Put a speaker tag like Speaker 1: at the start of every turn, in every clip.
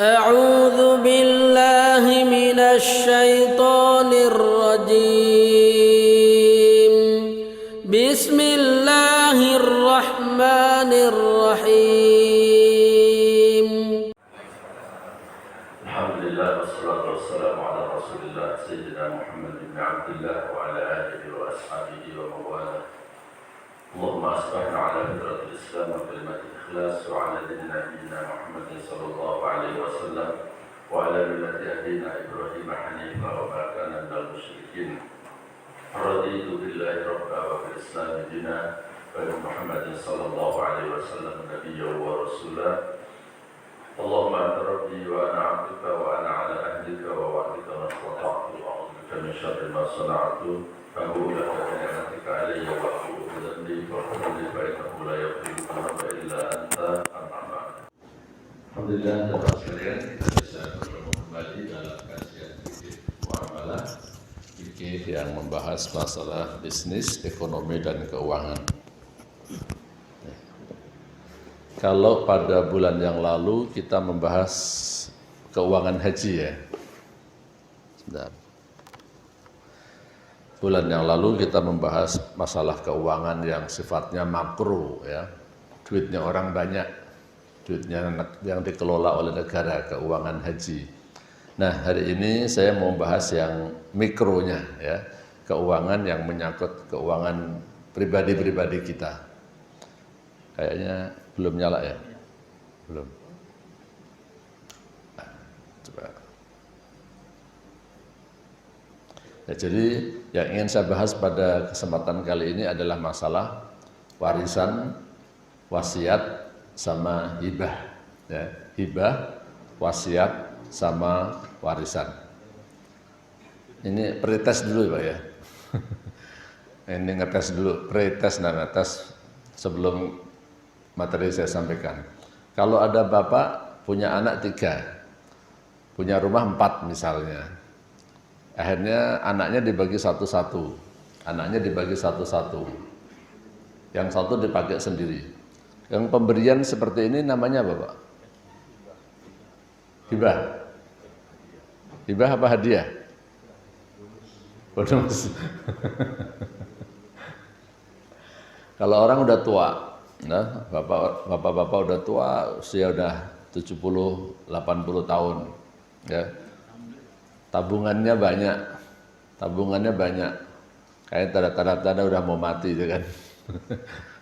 Speaker 1: أعوذ بالله من الشيطان الرجيم بسم الله الرحمن الرحيم
Speaker 2: الحمد لله والصلاة والسلام على رسول الله سيدنا محمد بن عبد الله وعلى آله وأصحابه ومن والاه. اللهم أصبحنا على فطرة الإسلام وكلمة الإخلاص وعلى دين نبينا محمد صلى الله عليه وسلم وعلى ملة أبينا إبراهيم حنيفا وما كان من المشركين. رضيت بالله ربا وبالإسلام دينا وبمحمد صلى الله عليه وسلم نبيا ورسولا. اللهم أنت ربي وأنا عبدك وأنا على أهلك ووعدك ما استطعت وأعوذ بك من شر ما صنعت فأبوء لك بنعمتك علي وأبوء بذنبي فاغفر لي فإنه لا يغفر الذنوب إلا أنت. أما بعد. Alhamdulillah teman sekalian, kita bisa bertemu kembali dalam kajian fikih muamalah, fikih yang membahas masalah bisnis, ekonomi dan keuangan. Kalau pada bulan yang lalu kita membahas keuangan haji ya. Sebentar. Bulan yang lalu kita membahas masalah keuangan yang sifatnya makro ya. Duitnya orang banyak, duitnya yang dikelola oleh negara, keuangan haji. Nah, hari ini saya mau bahas yang mikronya ya. Keuangan yang menyangkut keuangan pribadi-pribadi kita. Kayaknya belum nyala ya? Belum. Coba. Ya, jadi yang ingin saya bahas pada kesempatan kali ini adalah masalah warisan, wasiat, sama hibah. Ya, hibah, wasiat, sama warisan. Ini pretest dulu Pak ya. Ini ngetes dulu, pretest dan ngetes sebelum materi saya sampaikan. Kalau ada bapak punya anak 3, punya rumah 4 misalnya, akhirnya anaknya dibagi satu-satu, yang satu dipakai sendiri. Yang pemberian seperti ini namanya apa Pak? Hibah. Hibah apa hadiah? Bonus. Kalau orang udah tua, nah, bapak-bapak udah tua, usia udah 70-80 tahun, ya. Tabungannya banyak, kayak tanda-tanda udah mau mati, ya kan.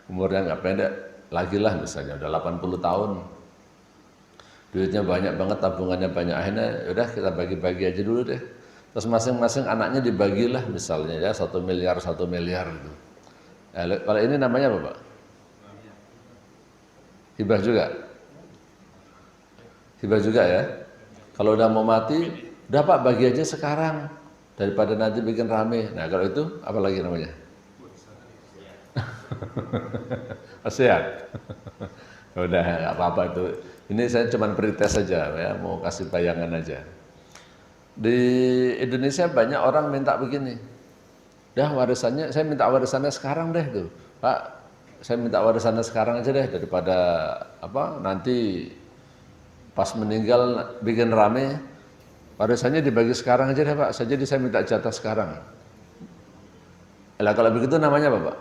Speaker 2: Umurnya nggak pendek, lagi lah misalnya, udah 80 tahun, duitnya banyak banget, tabungannya banyak, akhirnya udah kita bagi-bagi aja dulu deh. Terus masing-masing anaknya dibagilah misalnya ya 1 miliar gitu. Nah, kalau ini namanya apa Pak? Hibah juga? Hibah juga ya? Kalau udah mau mati, udah Pak bagi aja sekarang, daripada nanti bikin rame. Nah kalau itu, apa lagi namanya? Wasiat. Udah nggak apa-apa itu. Ini saya cuma pretest saja ya, mau kasih bayangan aja. Di Indonesia banyak orang minta begini, dah warisannya, saya minta warisannya sekarang deh tuh, Pak. Saya minta warisannya sekarang aja deh, daripada apa nanti pas meninggal bikin rame. Warisannya dibagi sekarang aja deh Pak, jadi saya minta jatah sekarang. Lah kalau begitu namanya apa Pak?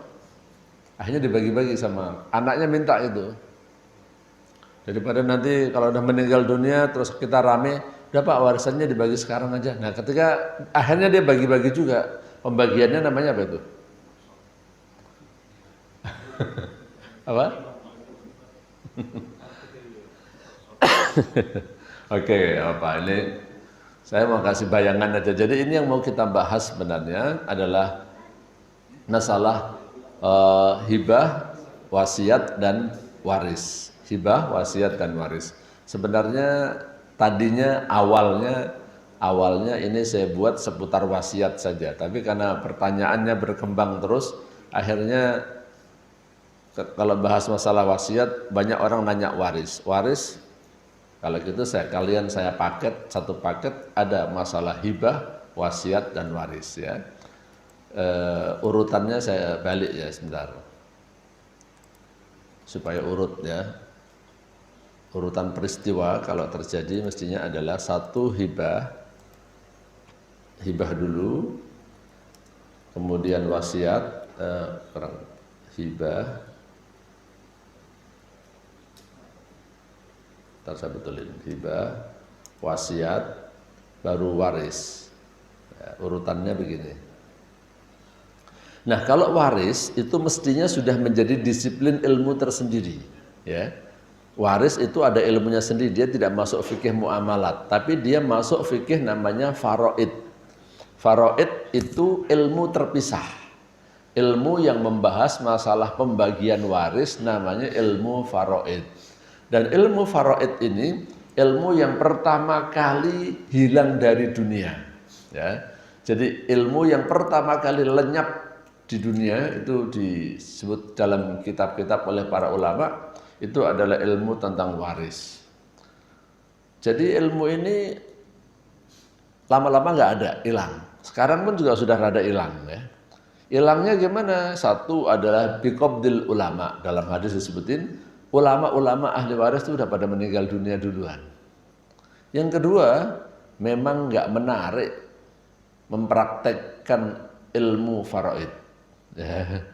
Speaker 2: Akhirnya dibagi-bagi sama anaknya minta itu. Daripada nanti kalau udah meninggal dunia terus kita rame, udah Pak warisannya dibagi sekarang aja. Nah ketika akhirnya dia bagi-bagi juga, pembagiannya namanya apa itu? Apa? Oke, apa ini? Saya mau kasih bayangan aja. Jadi ini yang mau kita bahas sebenarnya adalah masalah hibah, wasiat dan waris. Hibah, wasiat dan waris. Sebenarnya tadinya awalnya ini saya buat seputar wasiat saja. Tapi karena pertanyaannya berkembang terus, akhirnya kalau bahas masalah wasiat, banyak orang nanya waris. Waris, kalau gitu saya paket, satu paket ada masalah hibah, wasiat, dan waris ya. Urutannya saya balik ya sebentar. Supaya urut ya.
Speaker 3: Urutan peristiwa kalau terjadi mestinya adalah satu hibah dulu, kemudian wasiat, hibah, ntar saya betulin, hibah, wasiat, baru waris. Ya, urutannya begini. Nah, kalau waris itu mestinya sudah menjadi disiplin ilmu tersendiri, ya. Waris itu ada ilmunya sendiri, dia tidak masuk fikih muamalat, tapi dia masuk fikih namanya faraid. Faraid itu ilmu terpisah. Ilmu yang membahas masalah pembagian waris namanya ilmu faraid. Dan ilmu faraid ini ilmu yang pertama kali hilang dari dunia, ya. Jadi ilmu yang pertama kali lenyap di dunia itu disebut dalam kitab-kitab oleh para ulama, itu adalah ilmu tentang waris. Jadi ilmu ini lama-lama nggak ada, hilang. Sekarang pun juga sudah rada hilang, ya. Hilangnya gimana? Satu adalah biqabdil ulama, dalam hadis disebutin ulama-ulama ahli waris itu udah pada meninggal dunia duluan. Yang kedua, memang nggak menarik mempraktekkan ilmu faraid. Ya.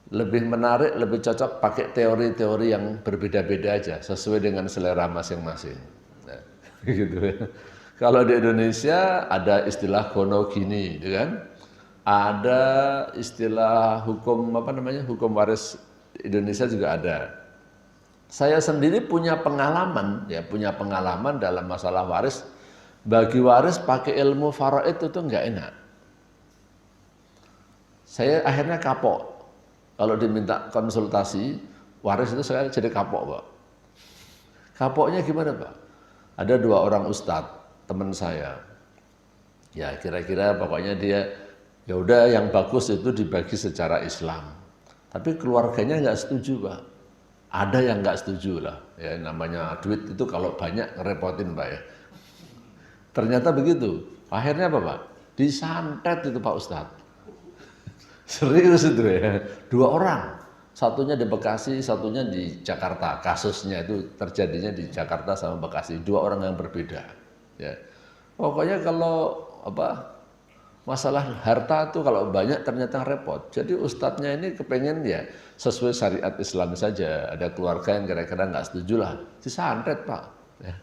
Speaker 3: Lebih menarik, lebih cocok pakai teori-teori yang berbeda-beda aja, sesuai dengan selera masing-masing. Nah, gitu ya. Kalau di Indonesia ada istilah gonogini, kan? Ada istilah hukum hukum waris Indonesia juga ada. Saya sendiri punya pengalaman dalam masalah waris. Bagi waris pakai ilmu faraid itu enggak enak. Saya akhirnya kapok. Kalau diminta konsultasi waris itu saya jadi kapok, Pak. Kapoknya gimana, Pak? Ada 2 orang ustadz, teman saya. Ya kira-kira pokoknya dia, ya udah yang bagus itu dibagi secara Islam. Tapi keluarganya nggak setuju, Pak. Ada yang nggak setuju lah. Ya namanya duit itu kalau banyak ngerepotin, Pak, ya. Ternyata begitu. Akhirnya apa, Pak? Disantet itu Pak Ustadz. Serius itu ya. 2 orang. Satunya di Bekasi, satunya di Jakarta. Kasusnya itu terjadinya di Jakarta sama Bekasi. 2 orang yang berbeda. Ya. Pokoknya kalau masalah harta itu kalau banyak ternyata repot. Jadi ustadznya ini kepengen ya sesuai syariat Islam saja. Ada keluarga yang kira-kira nggak setuju lah. Disantet, Pak. Ya.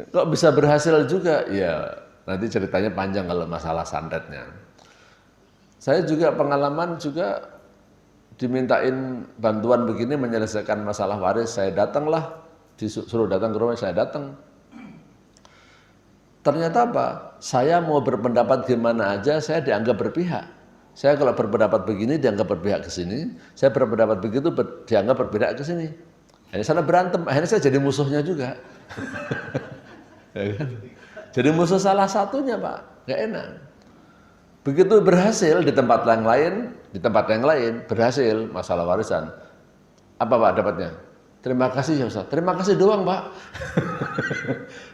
Speaker 3: Kok bisa berhasil juga? Ya nanti ceritanya panjang kalau masalah santetnya. Saya juga pengalaman juga dimintain bantuan begini menyelesaikan masalah waris. Saya datanglah, disuruh datang ke rumah, saya datang. Ternyata apa? Saya mau berpendapat gimana aja, saya dianggap berpihak. Saya kalau berpendapat begini dianggap berpihak ke sini, saya berpendapat begitu dianggap berpihak ke sini. Akhirnya sana berantem, akhirnya saya jadi musuhnya juga. Jadi musuh salah satunya, Pak. Gak enak. Begitu berhasil di tempat yang lain berhasil masalah warisan. Apa, Pak, dapatnya? Terima kasih ya Ustaz. Terima kasih doang, Pak.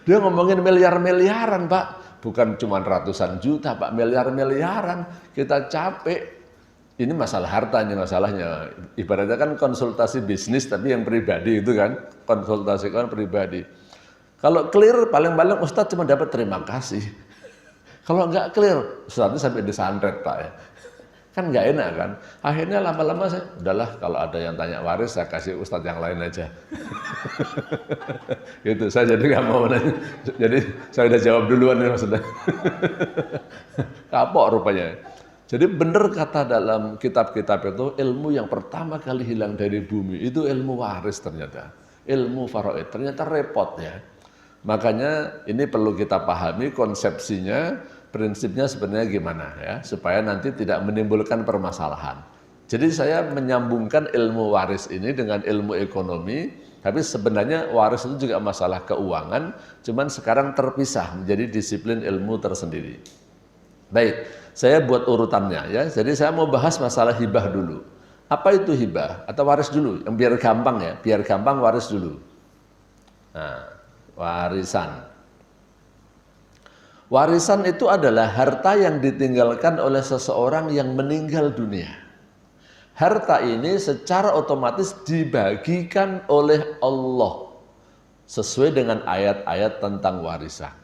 Speaker 3: Dia ngomongin miliar-miliaran, Pak. Bukan cuma ratusan juta, Pak. Miliar-miliaran. Kita capek. Ini masalah harta, ini masalahnya. Ibaratnya kan konsultasi bisnis, tapi yang pribadi itu kan. Konsultasi kan pribadi. Kalau clear, paling-paling Ustaz cuma dapat terima kasih. Kalau nggak clear, Ustaz itu sampai disantet, Pak, ya. Kan nggak enak kan. Akhirnya lama-lama saya, udahlah kalau ada yang tanya waris, saya kasih Ustadz yang lain aja. Gitu, saya jadi nggak mau nanya. Jadi saya udah jawab duluan ya maksudnya. Kapok rupanya. Jadi benar kata dalam kitab-kitab itu, ilmu yang pertama kali hilang dari bumi, itu ilmu waris ternyata. Ilmu faraid, ternyata repot ya. Makanya ini perlu kita pahami konsepsinya, prinsipnya sebenarnya gimana ya, supaya nanti tidak menimbulkan permasalahan. Jadi saya menyambungkan ilmu waris ini dengan ilmu ekonomi, tapi sebenarnya waris itu juga masalah keuangan, cuman sekarang terpisah menjadi disiplin ilmu tersendiri. Baik, saya buat urutannya ya. Jadi saya mau bahas masalah hibah dulu. Apa itu hibah atau waris dulu? Yang biar gampang ya, biar gampang waris dulu. Nah, warisan. Warisan itu adalah harta yang ditinggalkan oleh seseorang yang meninggal dunia. harta ini secara otomatis dibagikan oleh Allah sesuai dengan ayat-ayat tentang warisan.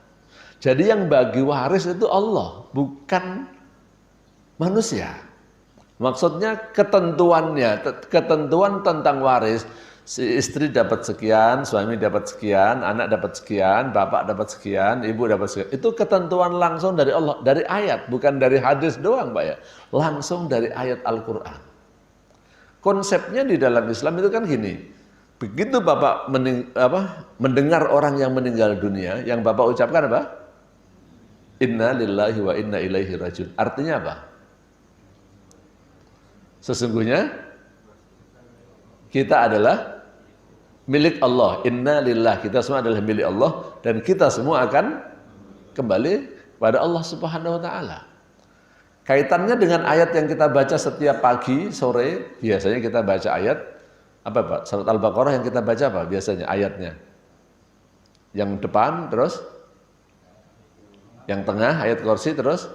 Speaker 3: Jadi yang bagi waris itu Allah, bukan manusia. Maksudnya ketentuan tentang waris, si istri dapat sekian, suami dapat sekian, anak dapat sekian, bapak dapat sekian, ibu dapat sekian. Itu ketentuan langsung dari Allah, dari ayat, bukan dari hadis doang, Pak ya. Langsung dari ayat Al-Qur'an. Konsepnya di dalam Islam itu kan gini. Begitu Bapak mendengar orang yang meninggal dunia, yang Bapak ucapkan apa? Inna lillahi wa inna ilaihi rajiun. Artinya apa? Sesungguhnya kita adalah milik Allah. Inna lillah, kita semua adalah milik Allah dan kita semua akan kembali pada Allah Subhanahu wa taala. Kaitannya dengan ayat yang kita baca setiap pagi, sore, biasanya kita baca ayat apa Pak? Surat Al-Baqarah yang kita baca apa biasanya ayatnya? Yang depan terus yang tengah ayat kursi terus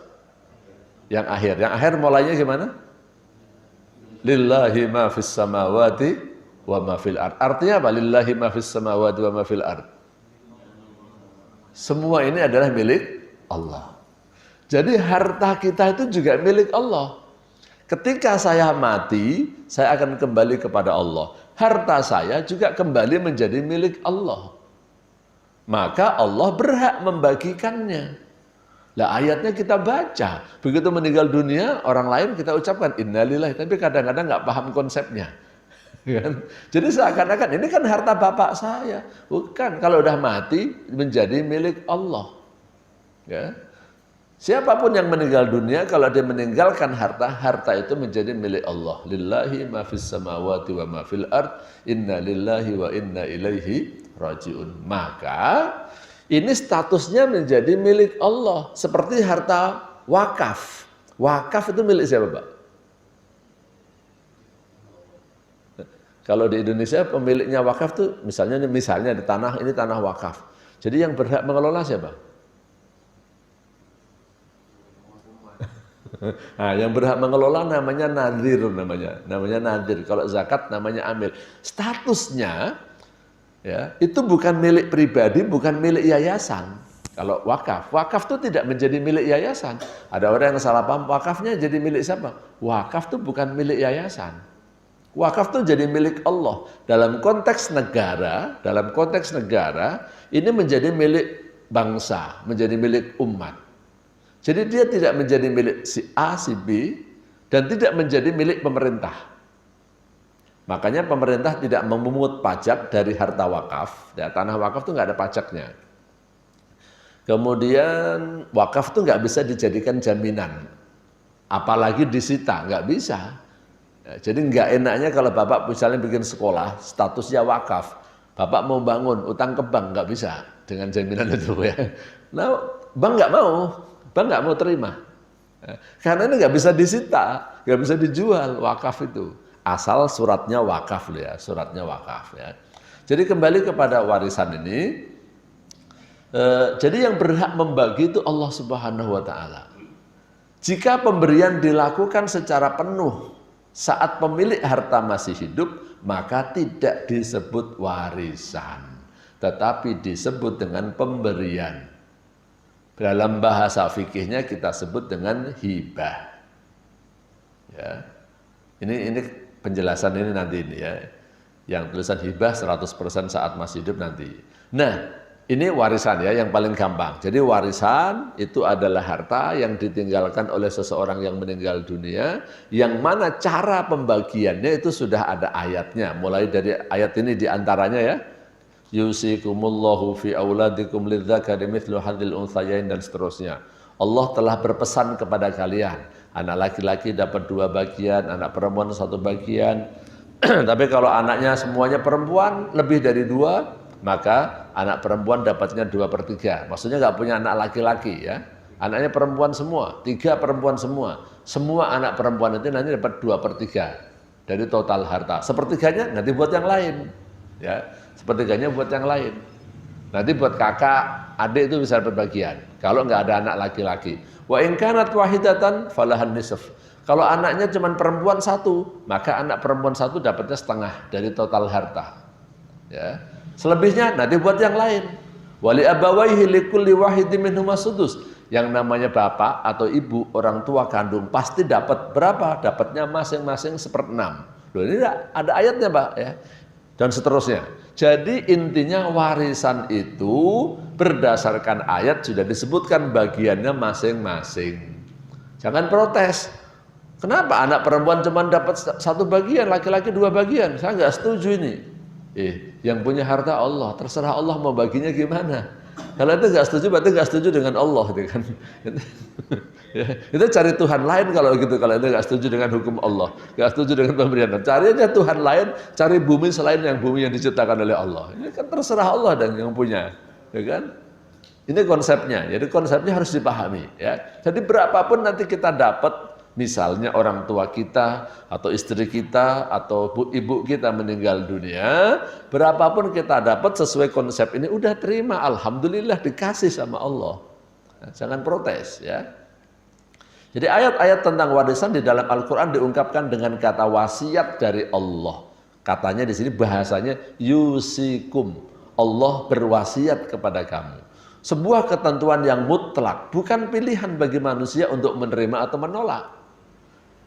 Speaker 3: yang akhir. Yang akhir mulainya gimana? Lillahi ma fis samawati wa ma fil ard. Artinya apa? Lillahi ma fis samawati wa ma fil ard. Semua ini adalah milik Allah. Jadi harta kita itu juga milik Allah. Ketika saya mati, saya akan kembali kepada Allah. Harta saya juga kembali menjadi milik Allah. Maka Allah berhak membagikannya. Lah ayatnya kita baca, begitu meninggal dunia orang lain kita ucapkan innalillahi, tapi kadang-kadang nggak paham konsepnya. Jadi seakan-akan ini kan harta bapak saya, bukan. Kalau udah mati menjadi milik Allah. Ya. Siapapun yang meninggal dunia, kalau dia meninggalkan harta, harta itu menjadi milik Allah. Lillahi ma fis samawati wa ma fil ard, inna lillahi wa inna ilaihi rajiun. Maka ini statusnya menjadi milik Allah. Seperti harta wakaf. Wakaf itu milik siapa, Pak? Kalau di Indonesia pemiliknya wakaf itu misalnya di tanah, ini tanah wakaf. Jadi yang berhak mengelola siapa? Nah, yang berhak mengelola namanya nadir namanya nadir. Kalau zakat namanya amil. Statusnya ya, itu bukan milik pribadi, bukan milik yayasan. Kalau wakaf itu tidak menjadi milik yayasan. Ada orang yang salah paham, wakafnya jadi milik siapa? Wakaf itu bukan milik yayasan. Wakaf itu jadi milik Allah. Dalam konteks negara, ini menjadi milik bangsa, menjadi milik umat. Jadi dia tidak menjadi milik si A, si B, dan tidak menjadi milik pemerintah. Makanya pemerintah tidak memungut pajak dari harta wakaf. Ya, tanah wakaf itu nggak ada pajaknya. Kemudian wakaf itu nggak bisa dijadikan jaminan. Apalagi disita, nggak bisa. Ya, jadi nggak enaknya kalau Bapak misalnya bikin sekolah, statusnya wakaf. Bapak mau bangun, utang ke bank, nggak bisa dengan jaminan itu ya. Nah, bank nggak mau. Bang nggak mau terima, karena ini nggak bisa disita, nggak bisa dijual wakaf itu, asal suratnya wakaf ya, suratnya wakaf ya. Jadi kembali kepada warisan ini, jadi yang berhak membagi itu Allah Subhanahu Wa Taala. Jika pemberian dilakukan secara penuh saat pemilik harta masih hidup, maka tidak disebut warisan, tetapi disebut dengan pemberian. Dalam bahasa fikihnya kita sebut dengan hibah. Ya. Ini penjelasan ini nanti ini ya. Yang tulisan hibah 100% saat masih hidup nanti. Nah, ini warisan ya yang paling gampang. Jadi warisan itu adalah harta yang ditinggalkan oleh seseorang yang meninggal dunia, yang mana cara pembagiannya itu sudah ada ayatnya. Mulai dari ayat ini diantaranya ya. Yusikumullahu fi auladikum lidzakari mithlu hadzal unthayain dan seterusnya. Allah telah berpesan kepada kalian, anak laki-laki dapat 2 bagian, anak perempuan 1 bagian. Tapi kalau anaknya semuanya perempuan lebih dari 2, maka anak perempuan dapatnya 2/3. Maksudnya nggak punya anak laki-laki ya. Anaknya perempuan semua, 3 perempuan semua. Semua anak perempuan itu nanti dapat 2/3 dari total harta. Sepertiganya nanti buat yang lain. Ya. Sepertiganya buat yang lain. Nanti buat kakak, adik itu bisa dapat bagian. Kalau nggak ada anak laki-laki. Wa in kanat wahidatan falahan nisf. Kalau anaknya cuma perempuan satu, maka anak perempuan satu dapatnya setengah dari total harta. Ya. Selebihnya nanti buat yang lain. Wali abawaihi likulli wahidin minhuma sudus. Yang namanya bapak atau ibu, orang tua kandung pasti dapat berapa? Dapatnya masing-masing 1/6. Loh, ini ada ayatnya, Pak, ya. Dan seterusnya. Jadi intinya warisan itu berdasarkan ayat sudah disebutkan bagiannya masing-masing. Jangan protes. Kenapa anak perempuan cuma dapat 1 bagian, laki-laki 2 bagian? Saya nggak setuju ini. Yang punya harta Allah, terserah Allah mau baginya gimana. Kalau itu nggak setuju, berarti nggak setuju dengan Allah, gitu kan? Itu cari Tuhan lain kalau gitu. Kalau itu nggak setuju dengan hukum Allah, nggak setuju dengan pemberian. Cari aja Tuhan lain, cari bumi selain yang bumi yang diciptakan oleh Allah. Ini kan terserah Allah dan yang punya, ya kan? Ini konsepnya. Jadi konsepnya harus dipahami, ya. Jadi berapapun nanti kita dapat, misalnya orang tua kita atau istri kita atau ibu kita meninggal dunia, berapapun kita dapat sesuai konsep ini, udah terima, alhamdulillah dikasih sama Allah. Nah, jangan protes, ya. Jadi ayat-ayat tentang warisan di dalam Al-Quran diungkapkan dengan kata wasiat dari Allah. Katanya di sini bahasanya yusikum, Allah berwasiat kepada kamu. Sebuah ketentuan yang mutlak, bukan pilihan bagi manusia untuk menerima atau menolak.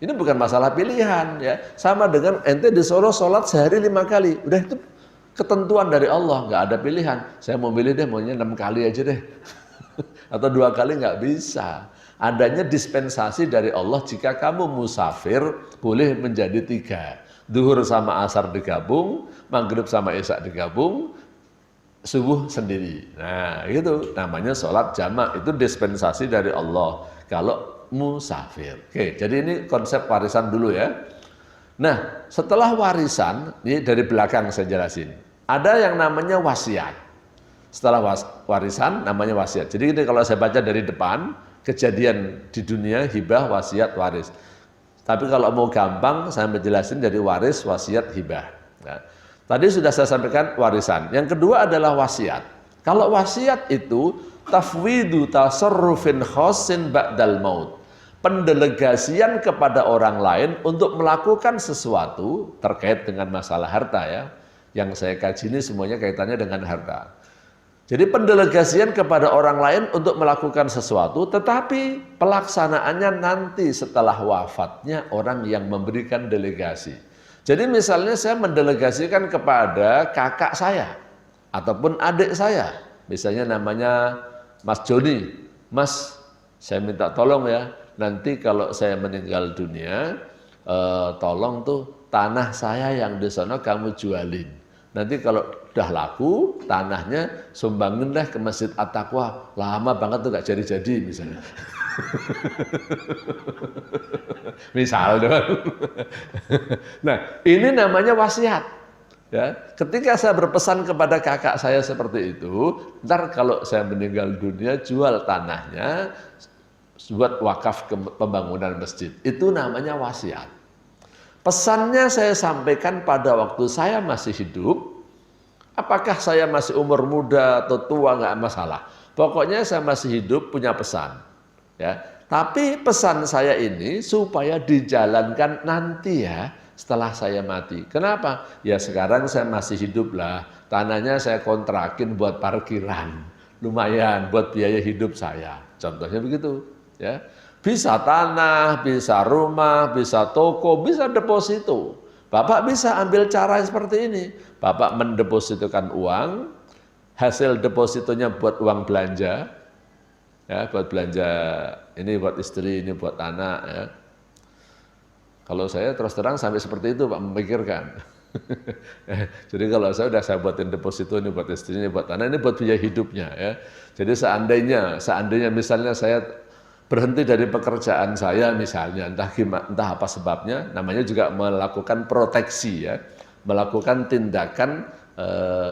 Speaker 3: Ini bukan masalah pilihan, ya. Sama dengan ente disuruh sholat sehari 5 kali, udah itu ketentuan dari Allah, nggak ada pilihan. Saya mau milih deh, maunya 6 kali aja deh, atau 2 kali nggak bisa. Adanya dispensasi dari Allah, jika kamu musafir boleh menjadi 3. Duhur sama asar digabung, maghrib sama isya digabung, subuh sendiri. Nah, itu namanya sholat jamak, itu dispensasi dari Allah kalau musafir. Oke, jadi ini konsep warisan dulu, ya. Nah, setelah warisan, ini dari belakang saya jelasin. Ada yang namanya wasiat. Setelah warisan namanya wasiat. Jadi ini kalau saya baca dari depan, kejadian di dunia, hibah, wasiat, waris. Tapi kalau mau gampang, saya menjelasin dari waris, wasiat, hibah. Nah, tadi sudah saya sampaikan warisan. Yang kedua adalah wasiat. Kalau wasiat itu tafwidu tasarrufin khosin ba'dal maut. Pendelegasian kepada orang lain untuk melakukan sesuatu terkait dengan masalah harta, ya. Yang saya kaji ini semuanya kaitannya dengan harta. Jadi pendelegasian kepada orang lain untuk melakukan sesuatu, tetapi pelaksanaannya nanti setelah wafatnya orang yang memberikan delegasi. Jadi misalnya saya mendelegasikan kepada kakak saya ataupun adik saya, misalnya namanya Mas Joni, Mas, saya minta tolong ya, nanti kalau saya meninggal dunia, tolong tuh tanah saya yang di sana kamu jualin. Nanti kalau udah laku tanahnya sumbangin deh ke Masjid At-Taqwa. Lama banget tuh gak jadi-jadi misalnya. Misal dong. Nah, ini namanya wasiat. Ya, ketika saya berpesan kepada kakak saya seperti itu, ntar kalau saya meninggal dunia jual tanahnya buat wakaf ke pembangunan masjid. Itu namanya wasiat. Pesannya saya sampaikan pada waktu saya masih hidup. Apakah saya masih umur muda atau tua, nggak masalah. Pokoknya saya masih hidup punya pesan. Ya. Tapi pesan saya ini supaya dijalankan nanti ya setelah saya mati. Kenapa? Ya sekarang saya masih hidup lah. Tanahnya saya kontrakin buat parkiran. Lumayan buat biaya hidup saya. Contohnya begitu. Ya. Bisa tanah, bisa rumah, bisa toko, bisa deposito. Bapak bisa ambil cara seperti ini. Bapak mendepositokan uang, hasil depositonya buat uang belanja, ya, buat belanja ini buat istri, ini buat anak. Ya. Kalau saya terus terang sampai seperti itu Pak memikirkan. Jadi kalau saya buatin deposito ini buat istri, ini buat anak, ini buat biaya hidupnya. Ya. Jadi seandainya misalnya saya berhenti dari pekerjaan saya misalnya, entah apa sebabnya, namanya juga melakukan proteksi ya, melakukan tindakan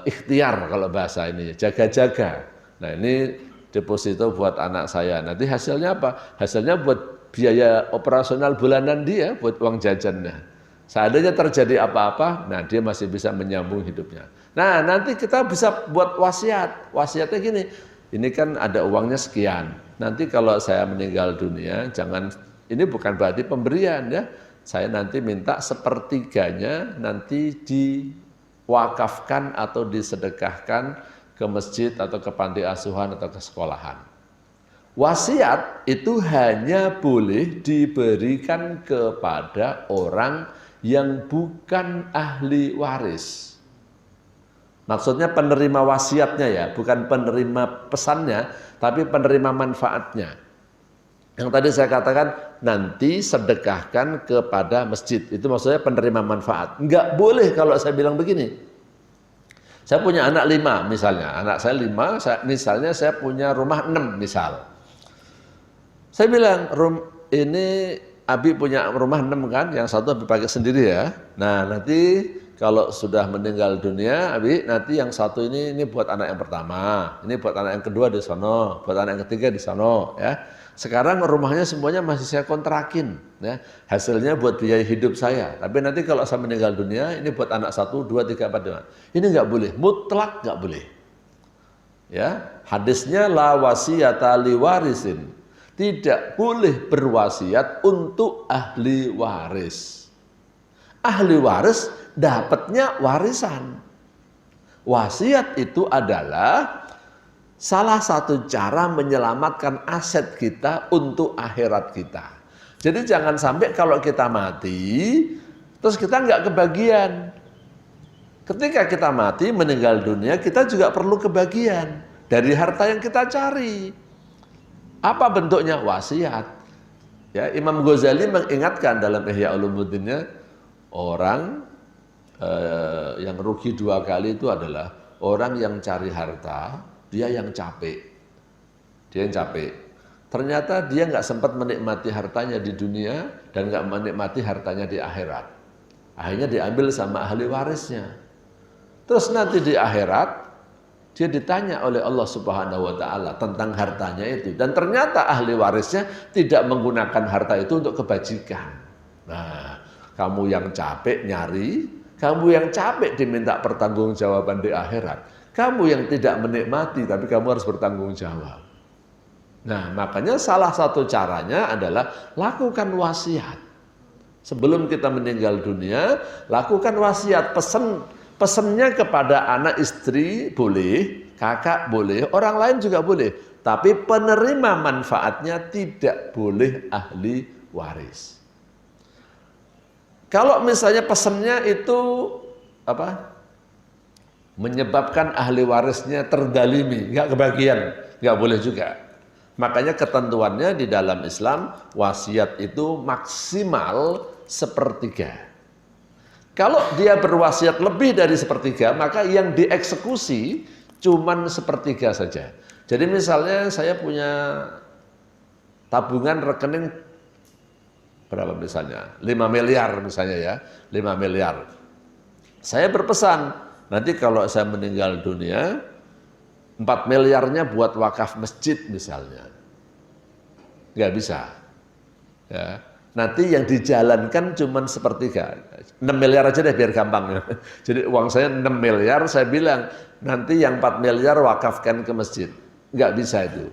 Speaker 3: ikhtiar kalau bahasa ini, jaga-jaga. Nah ini deposito buat anak saya, nanti hasilnya apa? Hasilnya buat biaya operasional bulanan dia, buat uang jajannya. Seandainya terjadi apa-apa, nah dia masih bisa menyambung hidupnya. Nah nanti kita bisa buat wasiat, wasiatnya gini, ini kan ada uangnya sekian. Nanti kalau saya meninggal dunia, jangan Ini bukan berarti pemberian ya. Saya nanti minta sepertiganya nanti diwakafkan atau disedekahkan ke masjid atau ke panti asuhan atau ke sekolahan. Wasiat itu hanya boleh diberikan kepada orang yang bukan ahli waris. Maksudnya penerima wasiatnya ya, bukan penerima pesannya, tapi penerima manfaatnya. Yang tadi saya katakan nanti sedekahkan kepada masjid, itu maksudnya penerima manfaat. Enggak boleh kalau saya bilang begini. Saya punya anak 5 misalnya, anak saya 5, misalnya saya punya rumah 6 misal. Saya bilang, ini Abi punya rumah 6 kan, yang satu Abi pakai sendiri ya. Nah nanti kalau sudah meninggal dunia, Abi, nanti yang satu ini buat anak yang pertama, ini buat anak yang kedua di sono, buat anak yang ketiga di sono, ya. Sekarang rumahnya semuanya masih saya kontrakin, ya. Hasilnya buat biaya hidup saya. Tapi nanti kalau saya meninggal dunia, ini buat anak 1, 2, 3, 4, 5. Ini nggak boleh, mutlak nggak boleh. Ya, hadisnya la wasiyata li warisin. Tidak boleh berwasiat untuk ahli waris. Ahli waris dapatnya warisan. Wasiat itu adalah salah satu cara menyelamatkan aset kita untuk akhirat kita. Jadi jangan sampai kalau kita mati, terus kita nggak kebagian. Ketika kita mati, meninggal dunia, kita juga perlu kebagian dari harta yang kita cari. Apa bentuknya? Wasiat. Ya, Imam Ghazali mengingatkan dalam Ihya Ulumuddinnya, orang yang rugi 2 kali itu adalah orang yang cari harta, dia yang capek. Dia yang capek. Ternyata dia nggak sempat menikmati hartanya di dunia dan nggak menikmati hartanya di akhirat. Akhirnya diambil sama ahli warisnya. Terus nanti di akhirat dia ditanya oleh Allah Subhanahu wa taala tentang hartanya itu, dan ternyata ahli warisnya tidak menggunakan harta itu untuk kebajikan. Nah, kamu yang capek nyari, kamu yang capek diminta pertanggungjawaban di akhirat. Kamu yang tidak menikmati tapi kamu harus bertanggung jawab. Nah, makanya salah satu caranya adalah lakukan wasiat. Sebelum kita meninggal dunia, lakukan wasiat, pesennya kepada anak istri boleh, kakak boleh, orang lain juga boleh. Tapi penerima manfaatnya tidak boleh ahli waris. Kalau misalnya pesennya itu menyebabkan ahli warisnya terdalimi, nggak kebagian, nggak boleh juga. Makanya ketentuannya di dalam Islam, wasiat itu maksimal 1/3. Kalau dia berwasiat lebih dari 1/3, maka yang dieksekusi cuman 1/3 saja. Jadi misalnya saya punya tabungan rekening berapa misalnya? 5 miliar misalnya ya, 5 miliar. Saya berpesan, nanti kalau saya meninggal dunia, 4 miliarnya buat wakaf masjid misalnya. Nggak bisa. Ya. Nanti yang dijalankan cuma 1/3. 6 miliar aja deh biar gampang. Jadi uang saya 6 miliar, saya bilang nanti yang 4 miliar wakafkan ke masjid. Nggak bisa itu.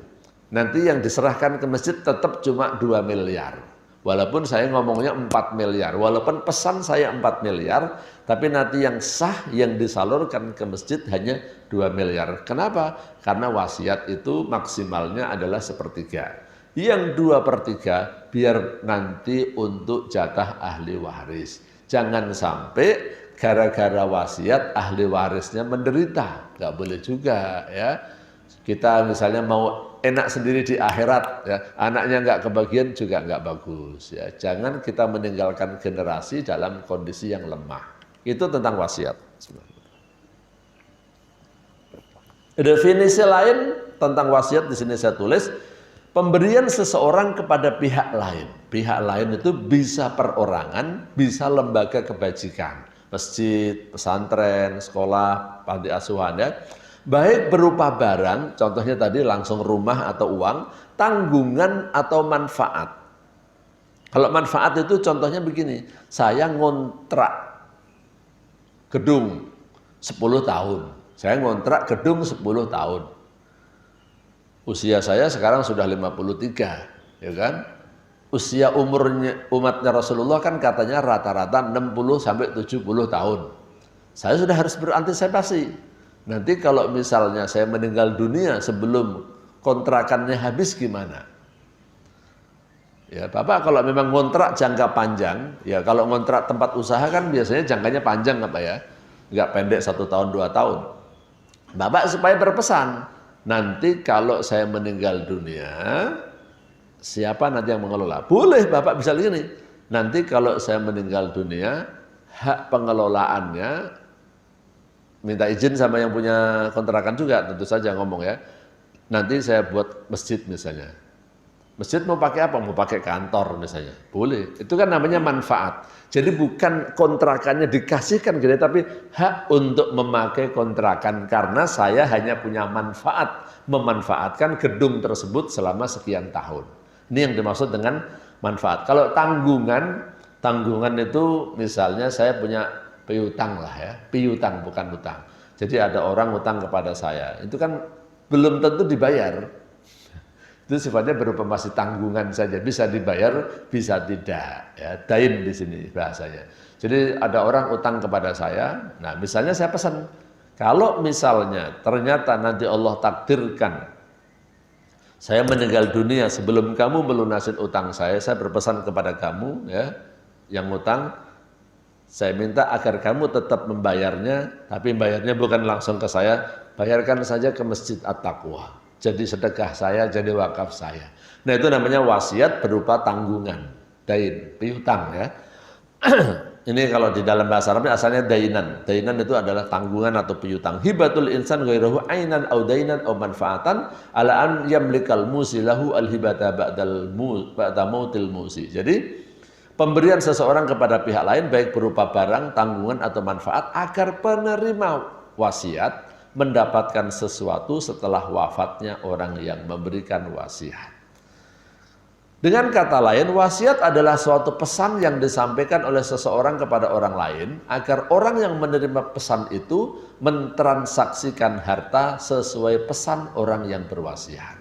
Speaker 3: Nanti yang diserahkan ke masjid tetap cuma 2 miliar. Walaupun saya ngomongnya 4 miliar. Walaupun pesan saya 4 miliar, tapi nanti yang sah yang disalurkan ke masjid hanya 2 miliar. Kenapa? Karena wasiat itu maksimalnya adalah 1/3. Yang 2/3 biar nanti untuk jatah ahli waris. Jangan sampai gara-gara wasiat ahli warisnya menderita. Nggak boleh juga ya. Kita misalnya mau enak sendiri di akhirat, ya, anaknya nggak kebagian juga nggak bagus. Ya. Jangan kita meninggalkan generasi dalam kondisi yang lemah. Itu tentang wasiat. Definisi lain tentang wasiat di sini saya tulis. Pemberian seseorang kepada pihak lain. Pihak lain itu bisa perorangan, bisa lembaga kebajikan. Masjid, pesantren, sekolah, panti asuhan ya. Baik berupa barang, contohnya tadi langsung rumah atau uang, tanggungan atau manfaat. Kalau manfaat itu contohnya begini, saya ngontrak gedung 10 tahun. Saya ngontrak gedung 10 tahun. Usia saya sekarang sudah 53, ya kan? usia umurnya umatnya Rasulullah kan katanya rata-rata 60 sampai 70 tahun. Saya sudah harus berantisipasi. Nanti kalau misalnya saya meninggal dunia sebelum kontrakannya habis gimana? Ya, Bapak kalau memang ngontrak jangka panjang, ya kalau ngontrak tempat usaha kan biasanya jangkanya panjang apa ya? Enggak pendek 1 tahun 2 tahun. Bapak supaya berpesan, nanti kalau saya meninggal dunia, siapa nanti yang mengelola? Boleh Bapak bisa di sini. Nanti kalau saya meninggal dunia, hak pengelolaannya minta izin sama yang punya kontrakan juga, tentu saja ngomong ya. Nanti saya buat masjid misalnya. Masjid mau pakai apa? Mau pakai kantor misalnya. Boleh. Itu kan namanya manfaat. Jadi bukan kontrakannya dikasihkan gitu, tapi hak untuk memakai kontrakan karena saya hanya punya manfaat memanfaatkan gedung tersebut selama sekian tahun. Ini yang dimaksud dengan manfaat. Kalau tanggungan itu misalnya saya punya piutang lah ya, piutang bukan utang. Jadi ada orang utang kepada saya, itu kan belum tentu dibayar. Itu sifatnya berupa masih tanggungan saja, bisa dibayar, bisa tidak. Ya, dain di sini bahasanya. Jadi ada orang utang kepada saya, nah misalnya saya pesan, kalau misalnya ternyata nanti Allah takdirkan saya meninggal dunia sebelum kamu melunasin utang saya berpesan kepada kamu ya, yang utang, saya minta agar kamu tetap membayarnya, tapi bayarnya bukan langsung ke saya, bayarkan saja ke Masjid At-Taqwa. Jadi sedekah saya, jadi wakaf saya. Nah itu namanya wasiat berupa tanggungan, dain, piutang ya. Ini kalau di dalam bahasa Arabnya asalnya dainan. Dainan itu adalah tanggungan atau piutang. Hibatul insan ghairahu ainan au dainan au manfaatan ala an yamlikal musilahu al-hibata ba'da mautil musi. Jadi pemberian seseorang kepada pihak lain baik berupa barang, tanggungan atau manfaat agar penerima wasiat mendapatkan sesuatu setelah wafatnya orang yang memberikan wasiat. Dengan kata lain, wasiat adalah suatu pesan yang disampaikan oleh seseorang kepada orang lain agar orang yang menerima pesan itu mentransaksikan harta sesuai pesan orang yang berwasiat.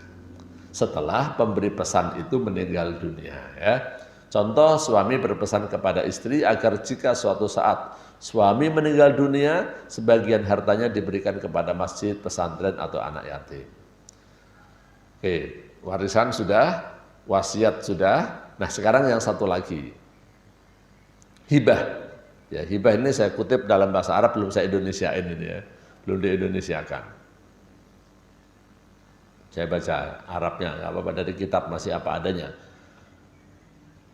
Speaker 3: Setelah pemberi pesan itu meninggal dunia ya. Contoh, suami berpesan kepada istri agar jika suatu saat suami meninggal dunia, sebagian hartanya diberikan kepada masjid, pesantren, atau anak yatim. Oke, warisan sudah, wasiat sudah. Nah sekarang yang satu lagi, hibah. Ya, hibah ini saya kutip dalam bahasa Arab, belum saya Indonesiain ini ya, belum di-Indonesiakan. Saya baca Arabnya, nggak apa-apa, dari kitab masih apa adanya.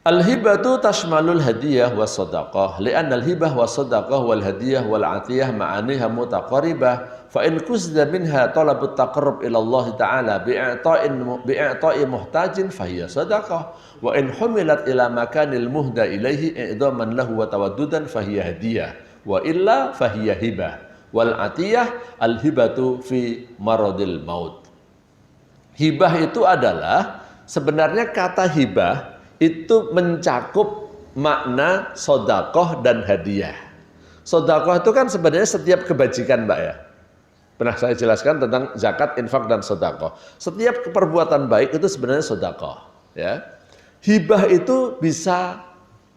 Speaker 3: Al-hibatu tashmalul hadiyah was sadaqah li'anna al-hibah was sadaqah wal hadiyah wal atiyah ma'aniha mutaqaribah fa in qusida minha talabut taqarrub ila Allah ta'ala bi'a'ta'i muhtajin fa hiya sadaqah wa in humilat ila makanil muhda ilaihi i'daman lahu wa tawaddudan fa hiya hadiyah wa illa fa hiya hibah wal atiyah al-hibatu fi maradil maut. Hibah itu adalah sebenarnya kata hibah itu mencakup makna sodakoh dan hadiah. Sodakoh itu kan sebenarnya setiap kebajikan Mbak ya. Pernah saya jelaskan tentang zakat, infak, dan sodakoh. Setiap perbuatan baik itu sebenarnya sodakoh. Ya. Hibah itu bisa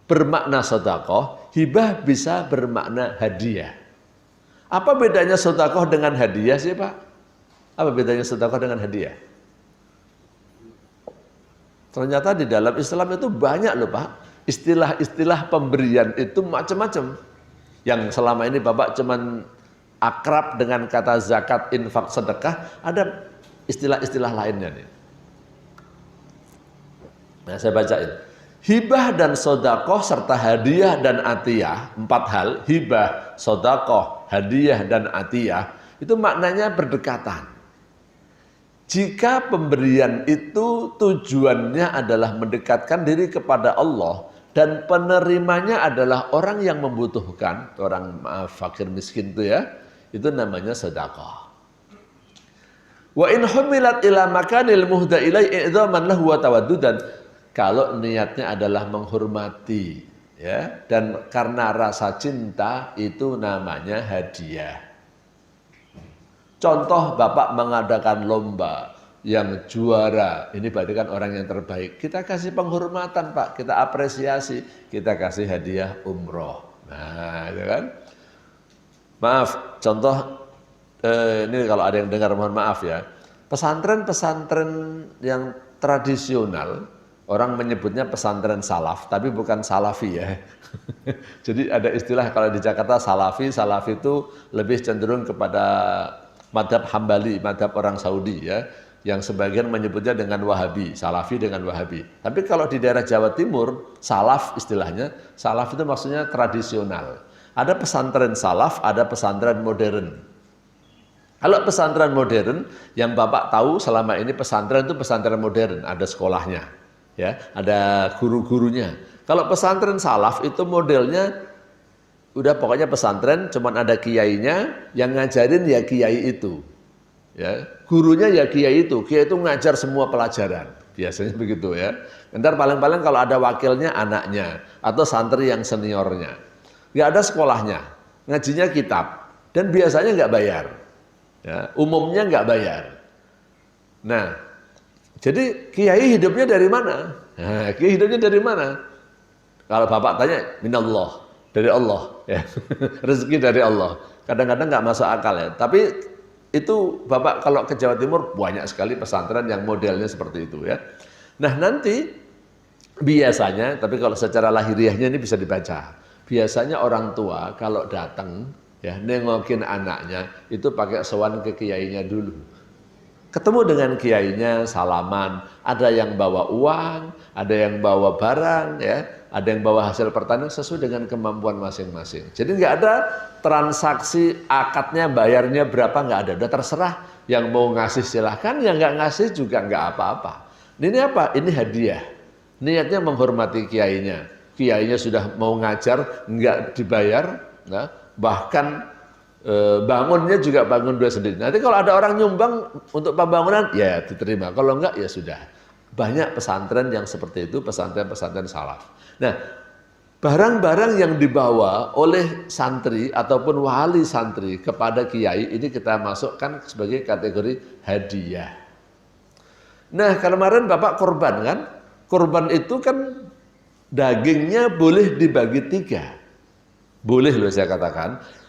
Speaker 3: bermakna sodakoh, hibah bisa bermakna hadiah. Apa bedanya sodakoh dengan hadiah sih Pak? Apa bedanya sodakoh dengan hadiah? Ternyata di dalam Islam itu banyak loh Pak, istilah-istilah pemberian itu macam-macam. Yang selama ini Bapak cuman akrab dengan kata zakat, infak, sedekah, ada istilah-istilah lainnya nih. Nah saya bacain. Hibah dan sodakoh serta hadiah dan atiyah, 4 hal, hibah, sodakoh, hadiah, dan atiyah, itu maknanya berdekatan. Jika pemberian itu tujuannya adalah mendekatkan diri kepada Allah dan penerimanya adalah orang yang membutuhkan, orang fakir miskin itu namanya sedekah. Wa in humilat ila makanil muhda ilai i'dhaman lahu wa tawaddudan, kalau niatnya adalah menghormati ya dan karena rasa cinta, itu namanya hadiah. Contoh Bapak mengadakan lomba yang juara, ini berarti kan orang yang terbaik. Kita kasih penghormatan Pak, kita apresiasi, kita kasih hadiah umroh. Nah, itu kan. Maaf, contoh ini kalau ada yang dengar mohon maaf ya. Pesantren-pesantren yang tradisional, orang menyebutnya pesantren salaf, tapi bukan salafi ya. Jadi ada istilah kalau di Jakarta salafi itu lebih cenderung kepada madhab Hambali, madhab orang Saudi ya. Yang sebagian menyebutnya dengan Wahabi, Salafi dengan Wahabi. Tapi kalau di daerah Jawa Timur, salaf istilahnya, salaf itu maksudnya tradisional. Ada pesantren salaf, ada pesantren modern. Kalau pesantren modern, yang Bapak tahu selama ini pesantren itu pesantren modern, ada sekolahnya, ya, ada guru-gurunya. Kalau pesantren salaf itu modelnya, udah pokoknya pesantren, cuman ada kiainya, yang ngajarin ya kiai itu. Ya, gurunya ya kiai itu ngajar semua pelajaran, biasanya begitu ya. Ntar paling-paling kalau ada wakilnya anaknya atau santri yang seniornya. Nggak ada sekolahnya, ngajinya kitab dan biasanya nggak bayar, ya, umumnya nggak bayar. Nah, jadi kiai hidupnya dari mana? Nah, kiai hidupnya dari mana? Kalau Bapak tanya, minallah, dari Allah, ya. Rezeki dari Allah. Kadang-kadang nggak masuk akal ya, tapi itu Bapak kalau ke Jawa Timur banyak sekali pesantren yang modelnya seperti itu ya. Nah nanti biasanya, tapi kalau secara lahiriahnya ini bisa dibaca. Biasanya orang tua kalau datang ya nengokin anaknya itu pakai sowan ke kiainya dulu. Ketemu dengan kiainya, salaman, ada yang bawa uang, ada yang bawa barang ya, ada yang bawa hasil pertanian sesuai dengan kemampuan masing-masing. Jadi nggak ada transaksi akadnya, bayarnya berapa, nggak ada. Udah terserah, yang mau ngasih silahkan, yang nggak ngasih juga nggak apa-apa. Ini apa? Ini hadiah. Niatnya menghormati kiainya. Kiainya sudah mau ngajar, nggak dibayar, nah, bahkan bangunnya juga bangun dua sendiri. Nanti kalau ada orang nyumbang untuk pembangunan, ya diterima. Kalau enggak, ya sudah. Banyak pesantren yang seperti itu, pesantren-pesantren salaf. Nah, barang-barang yang dibawa oleh santri ataupun wali santri kepada kiai, ini kita masukkan sebagai kategori hadiah. Nah, kemarin Bapak korban kan? Korban itu kan dagingnya boleh dibagi 3. Boleh loh saya katakan.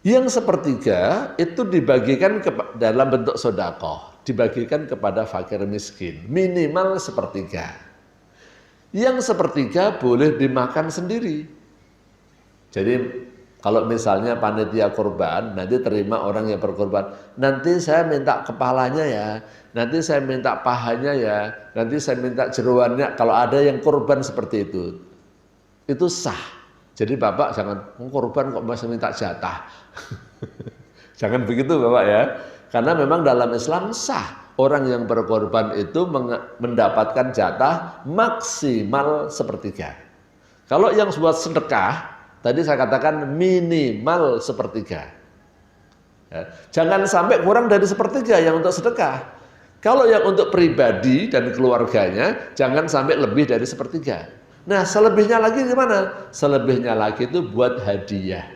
Speaker 3: Yang sepertiga itu dibagikan dalam bentuk sedekah, dibagikan kepada fakir miskin, minimal sepertiga. Yang sepertiga boleh dimakan sendiri. Jadi kalau misalnya panitia kurban, nanti terima orang yang berkorban, nanti saya minta kepalanya ya, nanti saya minta pahanya ya, nanti saya minta jeroannya, kalau ada yang kurban seperti itu sah. Jadi Bapak jangan korban kok masih minta jatah. Jangan begitu Bapak ya. Karena memang dalam Islam sah orang yang berkorban itu mendapatkan jatah maksimal sepertiga. Kalau yang buat sedekah, tadi saya katakan minimal sepertiga. Ya, jangan sampai kurang dari sepertiga yang untuk sedekah. Kalau yang untuk pribadi dan keluarganya, jangan sampai lebih dari sepertiga. Nah, selebihnya lagi gimana? Selebihnya lagi itu buat hadiah.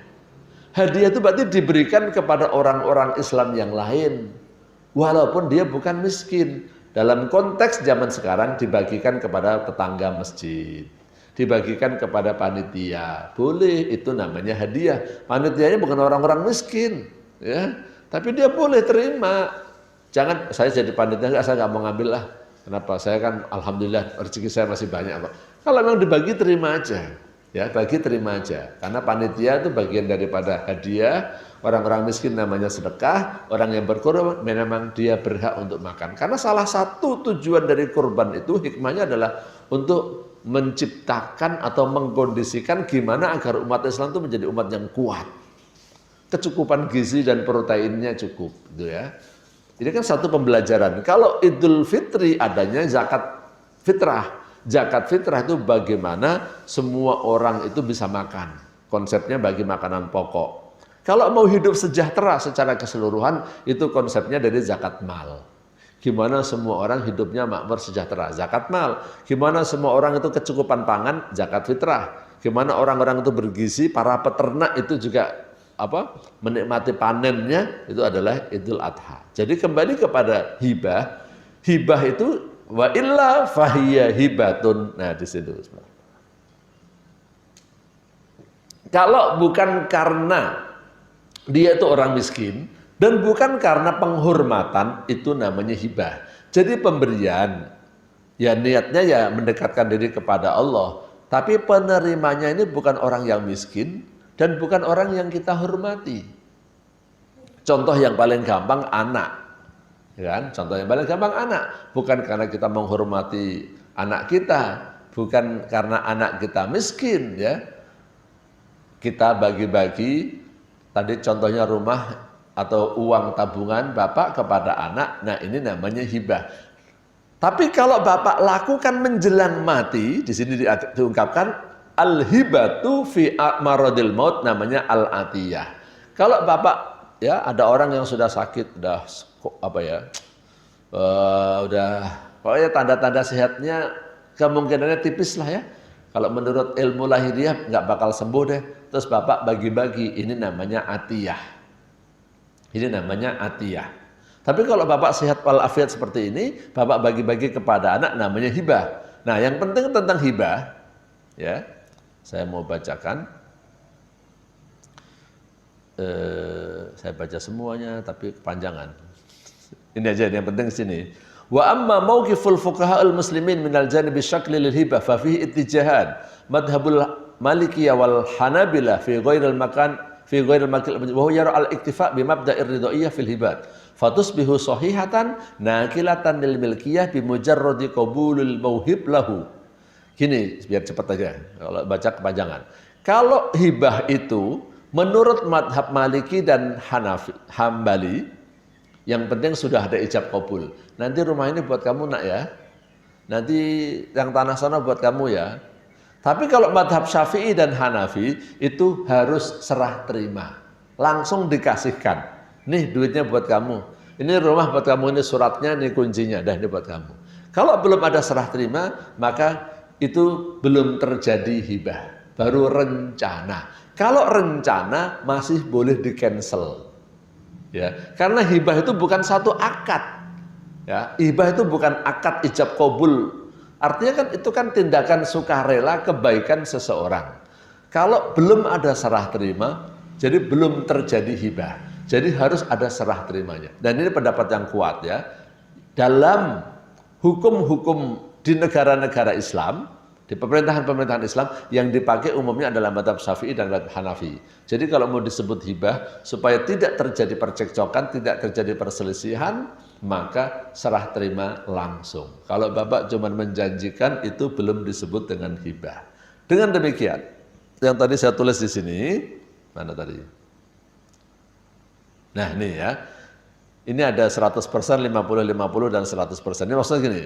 Speaker 3: Hadiah itu berarti diberikan kepada orang-orang Islam yang lain. Walaupun dia bukan miskin. Dalam konteks zaman sekarang dibagikan kepada tetangga masjid. Dibagikan kepada panitia. Boleh, itu namanya hadiah. Panitianya bukan orang-orang miskin. Ya, tapi dia boleh terima. Jangan, saya jadi panitia, saya nggak mau ngambil lah. Kenapa? Saya kan alhamdulillah rezeki saya masih banyak kok. Kalau memang dibagi terima aja, ya bagi terima aja. Karena panitia itu bagian daripada hadiah. Orang-orang miskin namanya sedekah. Orang yang berkorban memang dia berhak untuk makan. Karena salah satu tujuan dari kurban itu hikmahnya adalah untuk menciptakan atau mengkondisikan gimana agar umat Islam itu menjadi umat yang kuat. Kecukupan gizi dan proteinnya cukup, gitu ya. Ini kan satu pembelajaran. Kalau Idul Fitri adanya zakat fitrah. Zakat fitrah itu bagaimana semua orang itu bisa makan. Konsepnya bagi makanan pokok. Kalau mau hidup sejahtera secara keseluruhan, itu konsepnya dari zakat mal. Gimana semua orang hidupnya makmur sejahtera, zakat mal. Gimana semua orang itu kecukupan pangan, zakat fitrah. Gimana orang-orang itu bergizi, para peternak itu juga menikmati panennya itu adalah Idul Adha. Jadi kembali kepada hibah. Hibah itu wa illa fahiya hibatun. Nah, di situ. Kalau bukan karena dia itu orang miskin dan bukan karena penghormatan, itu namanya hibah. Jadi pemberian ya niatnya ya mendekatkan diri kepada Allah, tapi penerimanya ini bukan orang yang miskin dan bukan orang yang kita hormati. Contoh yang paling gampang anak, ya kan? Contoh yang paling gampang anak, bukan karena kita menghormati anak kita, bukan karena anak kita miskin, ya. Kita bagi-bagi, tadi contohnya rumah atau uang tabungan bapak kepada anak, nah ini namanya hibah. Tapi kalau bapak lakukan menjelang mati, di sini diungkapkan al-hibatu fi maradil maut, namanya al-atiyah. Kalau bapak ya ada orang yang sudah sakit, udah pokoknya tanda-tanda sehatnya kemungkinannya tipis lah ya. Kalau menurut ilmu lahiriah nggak bakal sembuh deh. Terus bapak bagi-bagi, ini namanya atiyah. Ini namanya atiyah. Tapi kalau bapak sehat walafiat seperti ini, bapak bagi-bagi kepada anak, namanya hibah. Nah, yang penting tentang hibah, ya, saya mau bacakan. Saya baca semuanya, tapi kepanjangan. Ini aja yang penting sini. Wa amma mauqiful fuqaha'ul muslimin minal janibi syakli lil hibah fa fihi ittijahan madhhabul Malikiyah wal Hanabilah fi ghairil makan fi ghairil makil wa huwa yara al iktifa bi mabda'ir ridhaiyah fil hibat fatusbihu sahihatan nakilatan lil milkiyah bi mujarradi qabulul mauhib lahu. Gini biar cepat aja kalau baca kepanjangan. Kalau hibah itu menurut madhab Maliki dan Hambali, yang penting sudah ada ijab qabul. Nanti rumah ini buat kamu nak ya. Nanti yang tanah sana buat kamu ya. Tapi kalau madhab Syafi'i dan Hanafi itu harus serah terima. Langsung dikasihkan. Nih duitnya buat kamu. Ini rumah buat kamu, ini suratnya, ini kuncinya. Dah ini buat kamu. Kalau belum ada serah terima, maka itu belum terjadi hibah. Baru rencana. Kalau rencana masih boleh di-cancel. Ya, karena hibah itu bukan satu akad. Ya, hibah itu bukan akad ijab qabul. Artinya kan itu kan tindakan sukarela kebaikan seseorang. Kalau belum ada serah terima, jadi belum terjadi hibah. Jadi harus ada serah terimanya. Dan ini pendapat yang kuat ya. Dalam hukum-hukum di negara-negara Islam, di pemerintahan-pemerintahan Islam yang dipakai umumnya adalah madhab Syafi'i dan madhab Hanafi. Jadi kalau mau disebut hibah, supaya tidak terjadi percekcokan, tidak terjadi perselisihan, maka serah terima langsung. Kalau bapak cuma menjanjikan, itu belum disebut dengan hibah. Dengan demikian, yang tadi saya tulis di sini, mana tadi? Nah ini ya, ini ada 100%, 50-50 dan 100%. Ini maksudnya gini,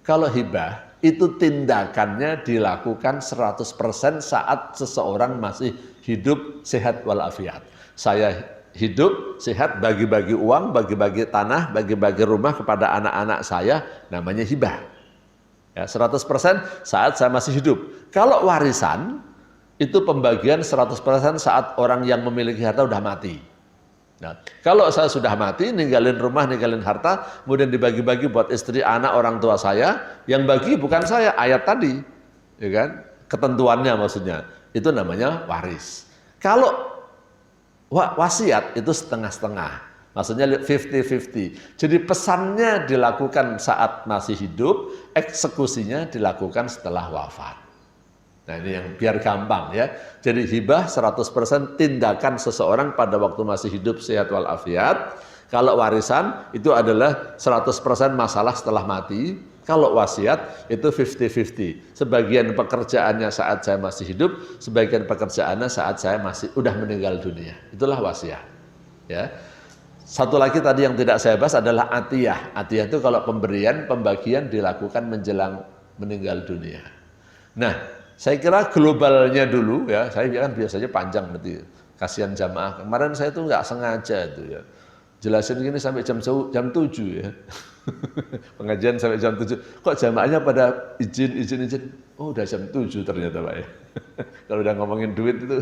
Speaker 3: kalau hibah itu tindakannya dilakukan 100% saat seseorang masih hidup sehat walafiat. Saya hidup sehat, bagi-bagi uang, bagi-bagi tanah, bagi-bagi rumah kepada anak-anak saya, namanya hibah. Ya, 100% saat saya masih hidup. Kalau warisan itu pembagian 100% saat orang yang memiliki harta udah mati. Nah, kalau saya sudah mati, ninggalin rumah, ninggalin harta, kemudian dibagi-bagi buat istri, anak, orang tua saya, yang bagi bukan saya, ayat tadi, ya kan? Ketentuannya maksudnya, itu namanya waris. Kalau wasiat itu setengah-setengah, maksudnya 50-50. Jadi pesannya dilakukan saat masih hidup, eksekusinya dilakukan setelah wafat. Nah ini yang biar gampang ya. Jadi hibah 100% tindakan seseorang pada waktu masih hidup sehat walafiat. Kalau warisan itu adalah 100% masalah setelah mati. Kalau wasiat itu 50-50. Sebagian pekerjaannya saat saya masih hidup, sebagian pekerjaannya saat saya masih udah meninggal dunia. Itulah wasiat. Ya. Satu lagi tadi yang tidak saya bahas adalah atiyah. Atiyah itu kalau pemberian, pembagian dilakukan menjelang meninggal dunia. Nah, saya kira globalnya dulu ya, saya kan biasanya panjang nanti kasihan jamaah. Kemarin saya tuh nggak sengaja itu ya. Jelasin gini sampai jam 7 ya. Pengajian sampai jam 7. Kok jamaahnya pada izin. Oh, udah jam 7 ternyata, Pak ya. Kalau udah ngomongin duit itu.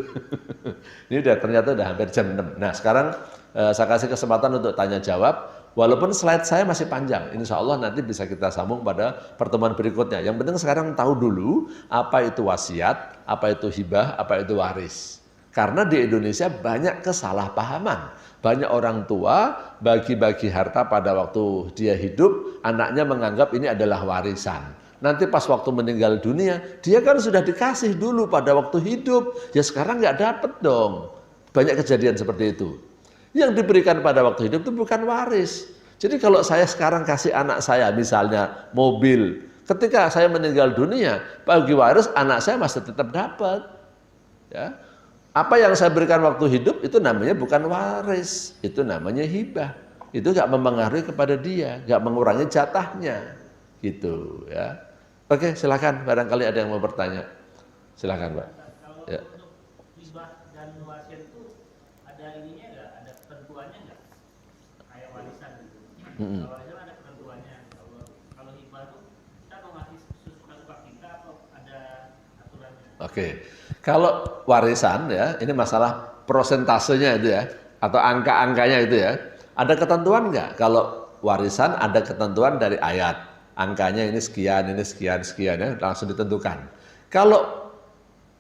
Speaker 3: Ini ternyata udah hampir jam 6. Nah, sekarang saya kasih kesempatan untuk tanya jawab. Walaupun slide saya masih panjang, insya Allah nanti bisa kita sambung pada pertemuan berikutnya. Yang penting sekarang tahu dulu apa itu wasiat, apa itu hibah, apa itu waris. Karena di Indonesia banyak kesalahpahaman. Banyak orang tua bagi-bagi harta pada waktu dia hidup, anaknya menganggap ini adalah warisan. Nanti pas waktu meninggal dunia, dia kan sudah dikasih dulu pada waktu hidup, ya sekarang nggak dapet dong. Banyak kejadian seperti itu. Yang diberikan pada waktu hidup itu bukan waris. Jadi kalau saya sekarang kasih anak saya misalnya mobil, ketika saya meninggal dunia, bagi waris anak saya masih tetap dapat. Ya. Apa yang saya berikan waktu hidup itu namanya bukan waris, itu namanya hibah. Itu nggak mempengaruhi kepada dia, nggak mengurangi jatahnya, gitu ya. Oke, silakan. Barangkali ada yang mau bertanya, silakan, Pak. Ya.
Speaker 4: Kalau warisan ada ketentuannya. Kalau hibah itu kita mau ngasih suka-suka kita atau ada aturannya?
Speaker 3: Oke. Kalau warisan ya, ini masalah prosentasenya itu ya, atau angka-angkanya itu ya. Ada ketentuan nggak? Kalau warisan ada ketentuan dari ayat. Angkanya ini sekian ya, langsung ditentukan. Kalau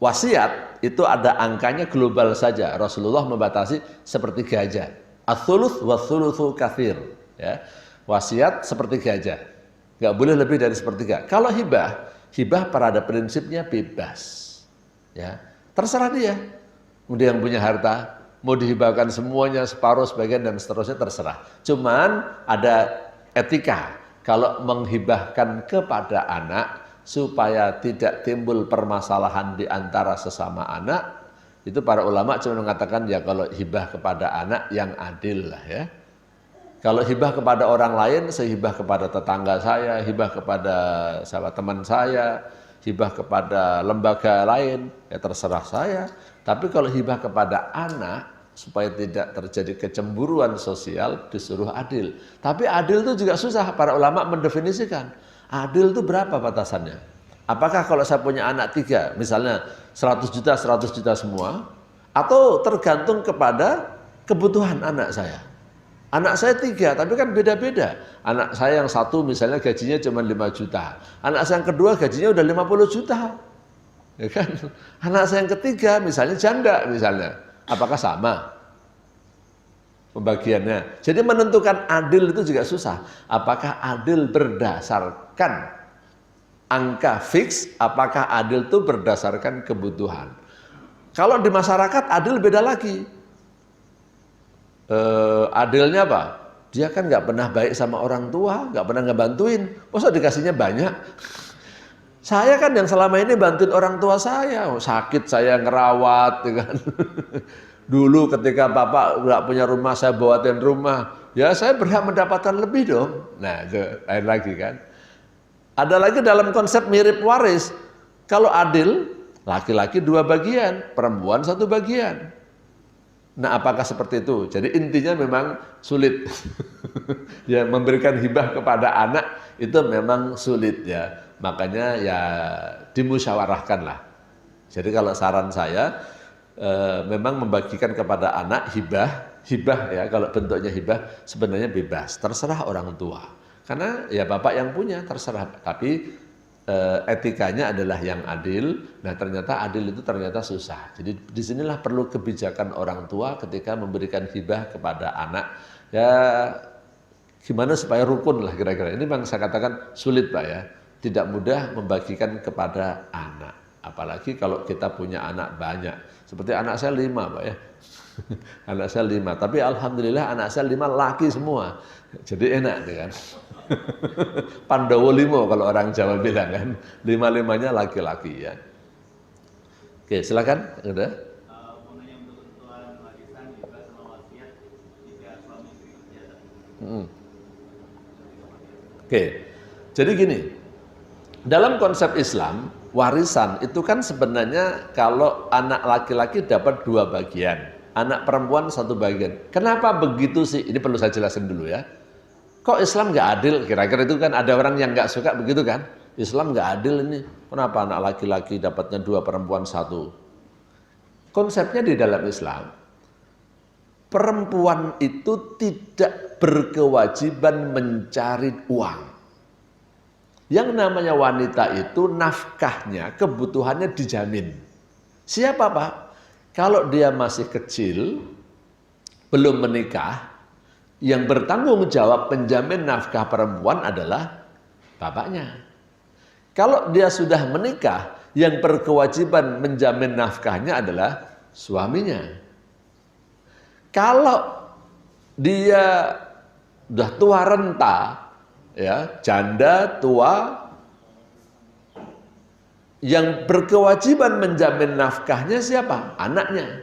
Speaker 3: wasiat itu ada angkanya global saja. Rasulullah membatasi sepertiga aja. Ats-tsuluts was-tsulutsu katsir. Ya, wasiat sepertiga aja, nggak boleh lebih dari sepertiga. Kalau hibah pada prinsipnya bebas, ya terserah dia. Dia yang punya harta mau dihibahkan semuanya, separuh, sebagian dan seterusnya terserah. Cuman ada etika kalau menghibahkan kepada anak supaya tidak timbul permasalahan di antara sesama anak. Itu para ulama cuma mengatakan ya kalau hibah kepada anak yang adil lah ya. Kalau hibah kepada orang lain, sehibah kepada tetangga saya, hibah kepada sahabat teman saya, hibah kepada lembaga lain, ya terserah saya. Tapi kalau hibah kepada anak, supaya tidak terjadi kecemburuan sosial, disuruh adil. Tapi adil itu juga susah, para ulama mendefinisikan. Adil itu berapa batasannya? Apakah kalau saya punya anak 3, misalnya 100 juta semua, atau tergantung kepada kebutuhan anak saya? Anak saya 3, tapi kan beda-beda. Anak saya yang 1 misalnya gajinya cuma 5 juta. Anak saya yang kedua gajinya udah 50 juta. Ya kan? Anak saya yang ketiga misalnya janda misalnya. Apakah sama pembagiannya? Jadi menentukan adil itu juga susah. Apakah adil berdasarkan angka fix? Apakah adil itu berdasarkan kebutuhan? Kalau di masyarakat adil beda lagi. Adilnya apa? Dia kan nggak pernah baik sama orang tua, nggak pernah ngebantuin. Masa dikasihnya banyak? Saya kan yang selama ini bantuin orang tua saya, sakit saya ngerawat, ya kan? Dulu ketika bapak nggak punya rumah, saya bawain rumah, ya saya berhak mendapatkan lebih dong. Nah, itu lain lagi kan. Ada lagi dalam konsep mirip waris. Kalau adil, laki-laki 2 bagian, perempuan 1 bagian. Nah, apakah seperti itu? Jadi intinya memang sulit. Ya, memberikan hibah kepada anak itu memang sulit ya. Makanya ya dimusyawarahkan lah. Jadi kalau saran saya memang membagikan kepada anak hibah ya, kalau bentuknya hibah sebenarnya bebas, terserah orang tua. Karena ya bapak yang punya terserah, tapi etikanya adalah yang adil. Nah, ternyata adil itu ternyata susah. Jadi disinilah perlu kebijakan orang tua ketika memberikan hibah kepada anak. Ya gimana supaya rukun lah kira-kira. Ini memang saya katakan sulit Pak ya. Tidak mudah membagikan kepada anak. Apalagi kalau kita punya anak banyak. Seperti anak saya 5 Pak ya. Anak saya 5. Tapi alhamdulillah anak saya 5 laki semua. Jadi enak kan. Pandowo 5 kalau orang Jawa bilang kan. 5-5-nya laki-laki ya. Oke, silakan. Udah. Oke. Jadi gini. Dalam konsep Islam, warisan itu kan sebenarnya kalau anak laki-laki dapat 2 bagian. anak perempuan 1 bagian. Kenapa begitu sih? Ini perlu saya jelasin dulu ya. Kok Islam nggak adil? Kira-kira itu kan ada orang yang nggak suka begitu kan? Islam nggak adil ini. Kenapa anak laki-laki dapatnya 2, perempuan 1? Konsepnya di dalam Islam, perempuan itu tidak berkewajiban mencari uang. Yang namanya wanita itu nafkahnya, kebutuhannya dijamin. Siapa Pak? Kalau dia masih kecil, belum menikah, yang bertanggung jawab menjamin nafkah perempuan adalah bapaknya. Kalau dia sudah menikah, yang berkewajiban menjamin nafkahnya adalah suaminya. Kalau dia udah tua renta, ya, janda tua, yang berkewajiban menjamin nafkahnya siapa? Anaknya.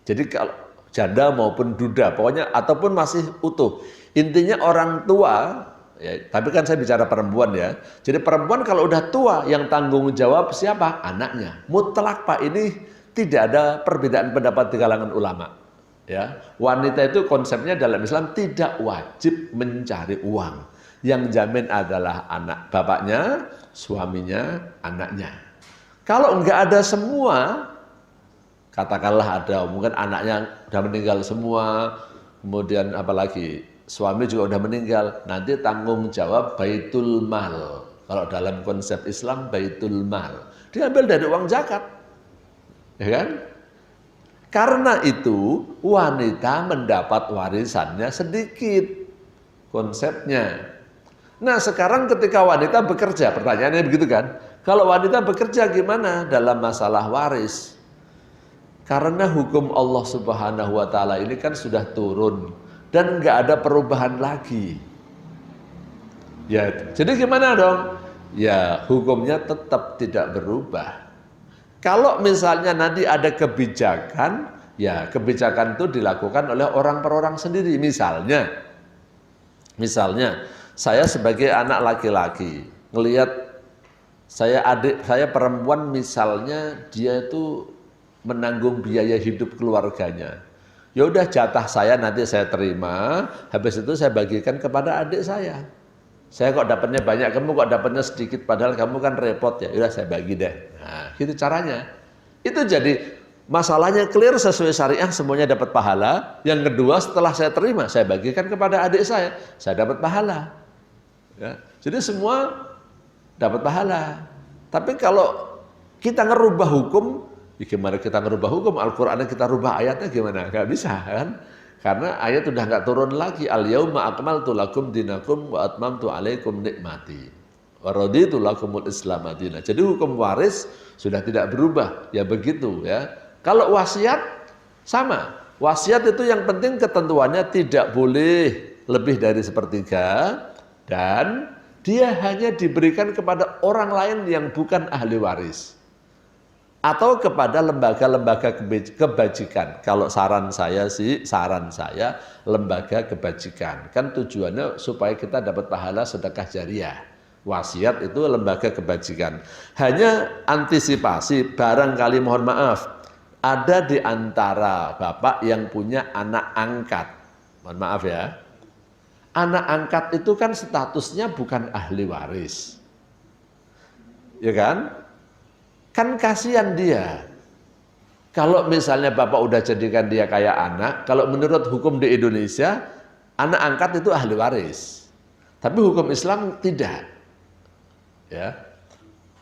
Speaker 3: Jadi kalau janda maupun duda, pokoknya ataupun masih utuh. Intinya orang tua, ya, tapi kan saya bicara perempuan ya. Jadi perempuan kalau udah tua, yang tanggung jawab siapa? Anaknya. Mutlak Pak, ini tidak ada perbedaan pendapat di kalangan ulama. Ya, wanita itu konsepnya dalam Islam tidak wajib mencari uang. Yang jamin adalah anak bapaknya, suaminya, anaknya. Kalau enggak ada semua, katakanlah ada mungkin anaknya udah meninggal semua, kemudian apalagi suami juga udah meninggal, nanti tanggung jawab baitul mal. Kalau dalam konsep Islam baitul mal, diambil dari uang zakat, ya kan? Karena itu wanita mendapat warisannya sedikit, konsepnya. Nah sekarang ketika wanita bekerja, pertanyaannya begitu kan? Kalau wanita bekerja gimana dalam masalah waris? Karena hukum Allah Subhanahu wa Ta'ala ini kan sudah turun dan nggak ada perubahan lagi. Ya, jadi gimana dong? Ya hukumnya tetap tidak berubah. Kalau misalnya nanti ada kebijakan, ya kebijakan itu dilakukan oleh orang per orang sendiri. Misalnya saya sebagai anak laki-laki ngelihat adik saya perempuan misalnya dia itu menanggung biaya hidup keluarganya. Ya udah jatah saya nanti saya terima, habis itu saya bagikan kepada adik saya. Saya kok dapatnya banyak, kamu kok dapatnya sedikit, padahal kamu kan repot ya. Udah saya bagi deh. Nah, gitu caranya. Itu jadi masalahnya clear sesuai syariah, semuanya dapat pahala. Yang kedua setelah saya terima, saya bagikan kepada adik saya dapat pahala. Ya, jadi semua dapat pahala. Tapi kalau kita ngerubah hukum, ya gimana kita ngerubah hukum? Al-Qur'annya kita rubah ayatnya gimana? Gak bisa kan? Karena ayat udah nggak turun lagi. Al-yauma akmaltu lakum dinakum wa atmamtu alaikum nikmati wa raditu lakumul Islam madina. Jadi hukum waris sudah tidak berubah. Ya begitu ya. Kalau wasiat sama. Wasiat itu yang penting ketentuannya tidak boleh lebih dari 1/3 dan dia hanya diberikan kepada orang lain yang bukan ahli waris. Atau kepada lembaga-lembaga kebajikan. Kalau saran saya lembaga kebajikan. Kan tujuannya supaya kita dapat pahala sedekah jariah. Wasiat itu lembaga kebajikan. Hanya antisipasi, barangkali mohon maaf, ada di antara bapak yang punya anak angkat. Mohon maaf ya. Anak angkat itu kan statusnya bukan ahli waris. Ya kan? Kan kasihan dia. Kalau misalnya bapak udah jadikan dia kayak anak, kalau menurut hukum di Indonesia, anak angkat itu ahli waris. Tapi hukum Islam tidak. Ya,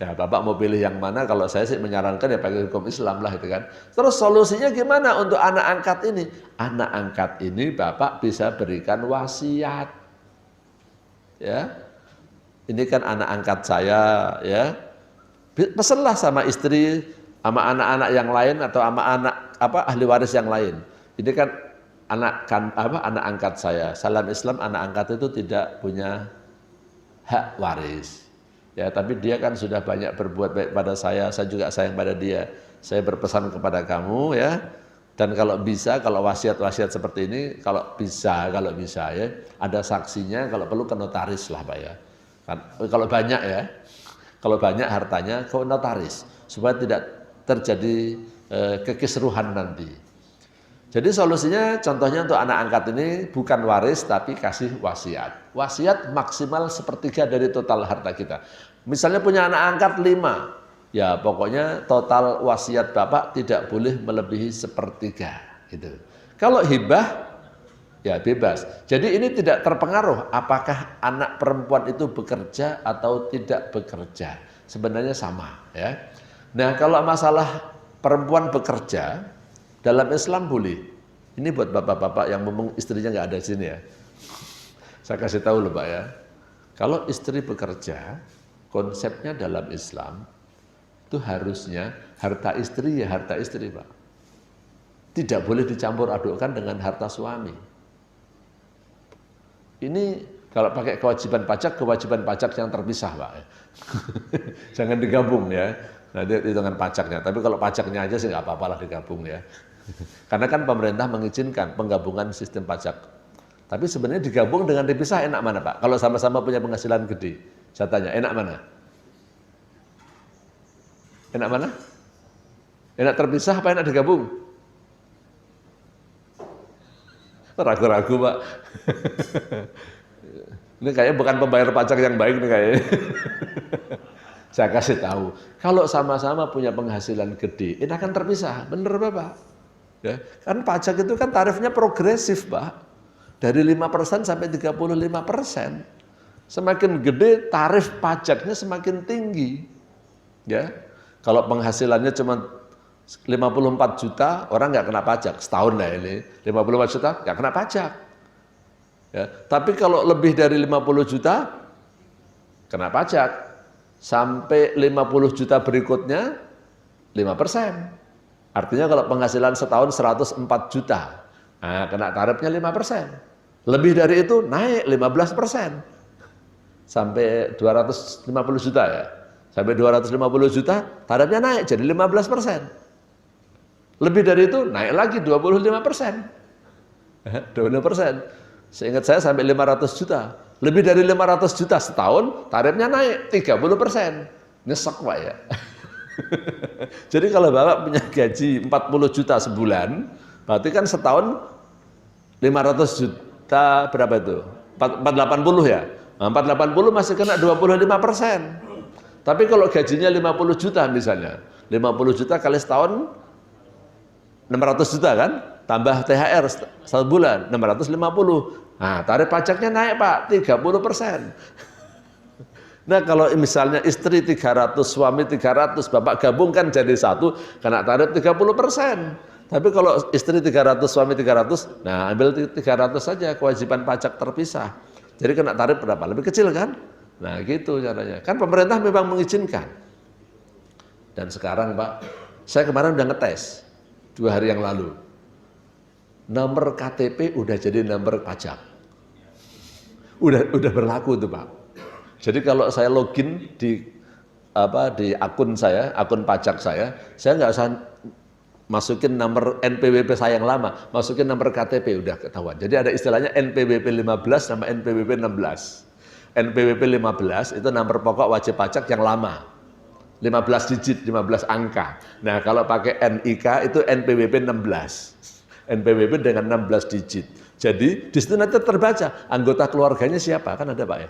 Speaker 3: bapak mau pilih yang mana? Kalau saya sih menyarankan ya pakai hukum Islam lah, gitu kan. Terus solusinya gimana untuk anak angkat ini? Anak angkat ini bapak bisa berikan wasiat. Ya, ini kan anak angkat saya, ya. Pesenlah sama istri, sama anak-anak yang lain atau sama anak ahli waris yang lain. Ini kan anak angkat saya. Salam Islam, anak angkat itu tidak punya hak waris. Ya, tapi dia kan sudah banyak berbuat baik pada saya juga sayang pada dia. Saya berpesan kepada kamu ya. Dan kalau bisa, kalau wasiat-wasiat seperti ini, kalau bisa ya, ada saksinya, kalau perlu ke notaris lah Pak ya. Kan, kalau banyak ya. Kalau banyak hartanya ke notaris supaya tidak terjadi kekisruhan nanti. Jadi solusinya contohnya untuk anak angkat ini bukan waris tapi kasih wasiat. Wasiat maksimal 1/3 dari total harta kita. Misalnya punya anak angkat 5, ya pokoknya total wasiat bapak tidak boleh melebihi 1/3 gitu. Kalau hibah ya bebas. Jadi ini tidak terpengaruh apakah anak perempuan itu bekerja atau tidak bekerja. Sebenarnya sama ya. Nah kalau masalah perempuan bekerja dalam Islam boleh. Ini buat bapak-bapak yang ngomong istrinya nggak ada di sini ya. Saya kasih tahu loh Pak ya. Kalau istri bekerja, konsepnya dalam Islam itu harusnya harta istri ya harta istri Pak. Tidak boleh dicampur adukkan dengan harta suami. Ini kalau pakai kewajiban pajak yang terpisah Pak. Jangan digabung ya. Nanti hitungan pajaknya. Tapi kalau pajaknya aja sih nggak apa-apa lah digabung ya. Karena kan pemerintah mengizinkan penggabungan sistem pajak. Tapi sebenarnya digabung dengan dipisah enak mana Pak? Kalau sama-sama punya penghasilan gede. Saya tanya, enak mana? Enak mana? Enak terpisah apa enak digabung? Ragu-ragu Pak. Ini kayaknya bukan pembayar pajak yang baik nih kayaknya. Saya kasih tahu, kalau sama-sama punya penghasilan gede, ini akan terpisah, bener Bapak? Ya, kan pajak itu kan tarifnya progresif Pak, dari 5% sampai 35%. Semakin gede tarif pajaknya semakin tinggi. Ya, kalau penghasilannya cuma 54 juta, orang nggak kena pajak setahun lah ini. 54 juta nggak kena pajak. Ya, tapi kalau lebih dari 50 juta kena pajak. Sampai 50 juta berikutnya 5%. Artinya kalau penghasilan setahun 104 juta, nah kena tarifnya 5%. Lebih dari itu naik 15%. Sampai 250 juta ya. Sampai 250 juta tarifnya naik jadi 15%. Lebih dari itu naik lagi 25%. 25%. Seingat saya sampai 500 juta. Lebih dari 500 juta setahun, tarifnya naik 30%. Nyesek Pak ya. Jadi kalau Bapak punya gaji 40 juta sebulan, berarti kan setahun 500 juta berapa itu? 480 ya? Nah, 480 masih kena 25%. Tapi kalau gajinya 50 juta misalnya, 50 juta kali setahun 600 juta kan? Tambah THR satu bulan 650. Nah, tarif pajaknya naik Pak 30%. Nah, kalau misalnya istri 300, suami 300, Bapak gabungkan jadi satu, kena tarif 30%. Tapi kalau istri 300, suami 300, nah ambil 300 saja kewajiban pajak terpisah. Jadi kena tarif berapa? Lebih kecil kan? Nah, gitu caranya. Kan pemerintah memang mengizinkan. Dan sekarang Pak, saya kemarin udah ngetes 2 hari yang lalu. Nomor KTP udah jadi nomor pajak. Udah berlaku tuh Pak. Jadi kalau saya login di akun saya, akun pajak saya nggak usah masukin nomor NPWP saya yang lama, masukin nomor KTP udah ketahuan. Jadi ada istilahnya NPWP 15 sama NPWP 16. NPWP 15 itu nomor pokok wajib pajak yang lama. 15 digit, 15 angka. Nah, kalau pakai NIK itu NPWP 16. NPWP dengan 16 digit. Jadi di situ nanti terbaca anggota keluarganya siapa, kan ada Pak ya.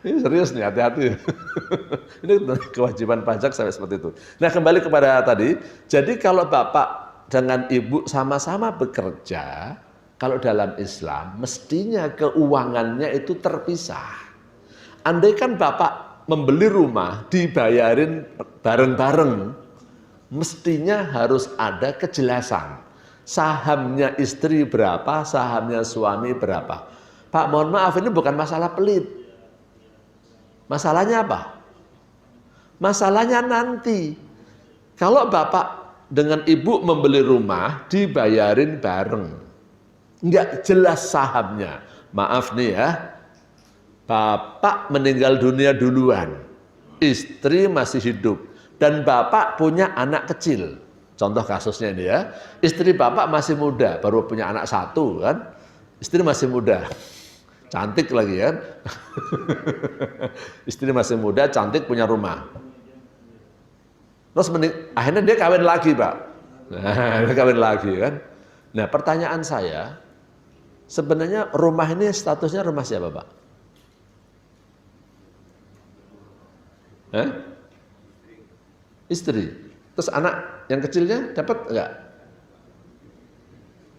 Speaker 3: Ini serius nih, hati-hati. Ini kewajiban pajak sampai seperti itu. Nah, kembali kepada tadi. Jadi kalau Bapak dengan Ibu sama-sama bekerja, kalau dalam Islam mestinya keuangannya itu terpisah. Andai kan Bapak membeli rumah dibayarin bareng-bareng, mestinya harus ada kejelasan. Sahamnya istri berapa, sahamnya suami berapa. Pak, mohon maaf, ini bukan masalah pelit. Masalahnya apa? Masalahnya nanti. Kalau Bapak dengan Ibu membeli rumah, dibayarin bareng. Enggak jelas sahamnya. Maaf nih ya, Bapak meninggal dunia duluan. Istri masih hidup. Dan Bapak punya anak kecil. Contoh kasusnya ini ya, istri Bapak masih muda, baru punya anak 1 kan, istri masih muda, cantik lagi kan, istri masih muda, cantik, punya rumah. Terus akhirnya dia kawin lagi Pak, Nah, kawin lagi kan. Nah, pertanyaan saya, sebenarnya rumah ini statusnya rumah siapa, Pak? Istri. Terus anak yang kecilnya dapat enggak?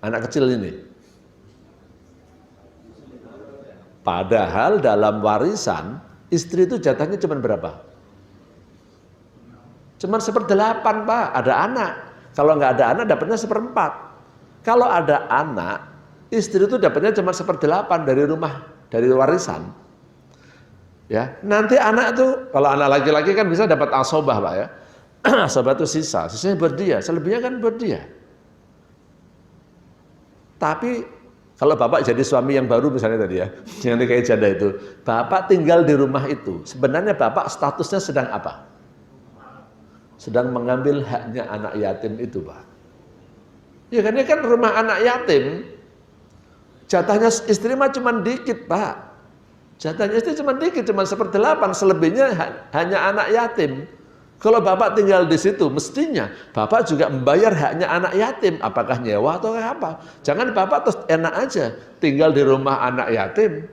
Speaker 3: Anak kecil ini. Padahal dalam warisan, istri itu jatahnya cuma berapa? Cuma 1/8, Pak. Ada anak. Kalau nggak ada anak, dapatnya 1/4. Kalau ada anak, istri itu dapatnya cuma 1/8 dari rumah, dari warisan. Ya, nanti anak tuh, kalau anak laki-laki kan bisa dapat asobah, Pak ya. Asobah itu sisanya buat dia, selebihnya kan buat dia. Tapi kalau bapak jadi suami yang baru misalnya tadi ya, yang kayak janda itu, bapak tinggal di rumah itu, sebenarnya bapak statusnya sedang apa? Sedang mengambil haknya anak yatim itu, Pak. Ya kan, ini kan rumah anak yatim, jatahnya istri mah cuma dikit, Pak. Jatahnya istri cuma dikit, cuma 1/8, selebihnya hanya anak yatim. Kalau bapak tinggal di situ, mestinya bapak juga membayar haknya anak yatim. Apakah nyewa atau apa? Jangan bapak terus enak aja tinggal di rumah anak yatim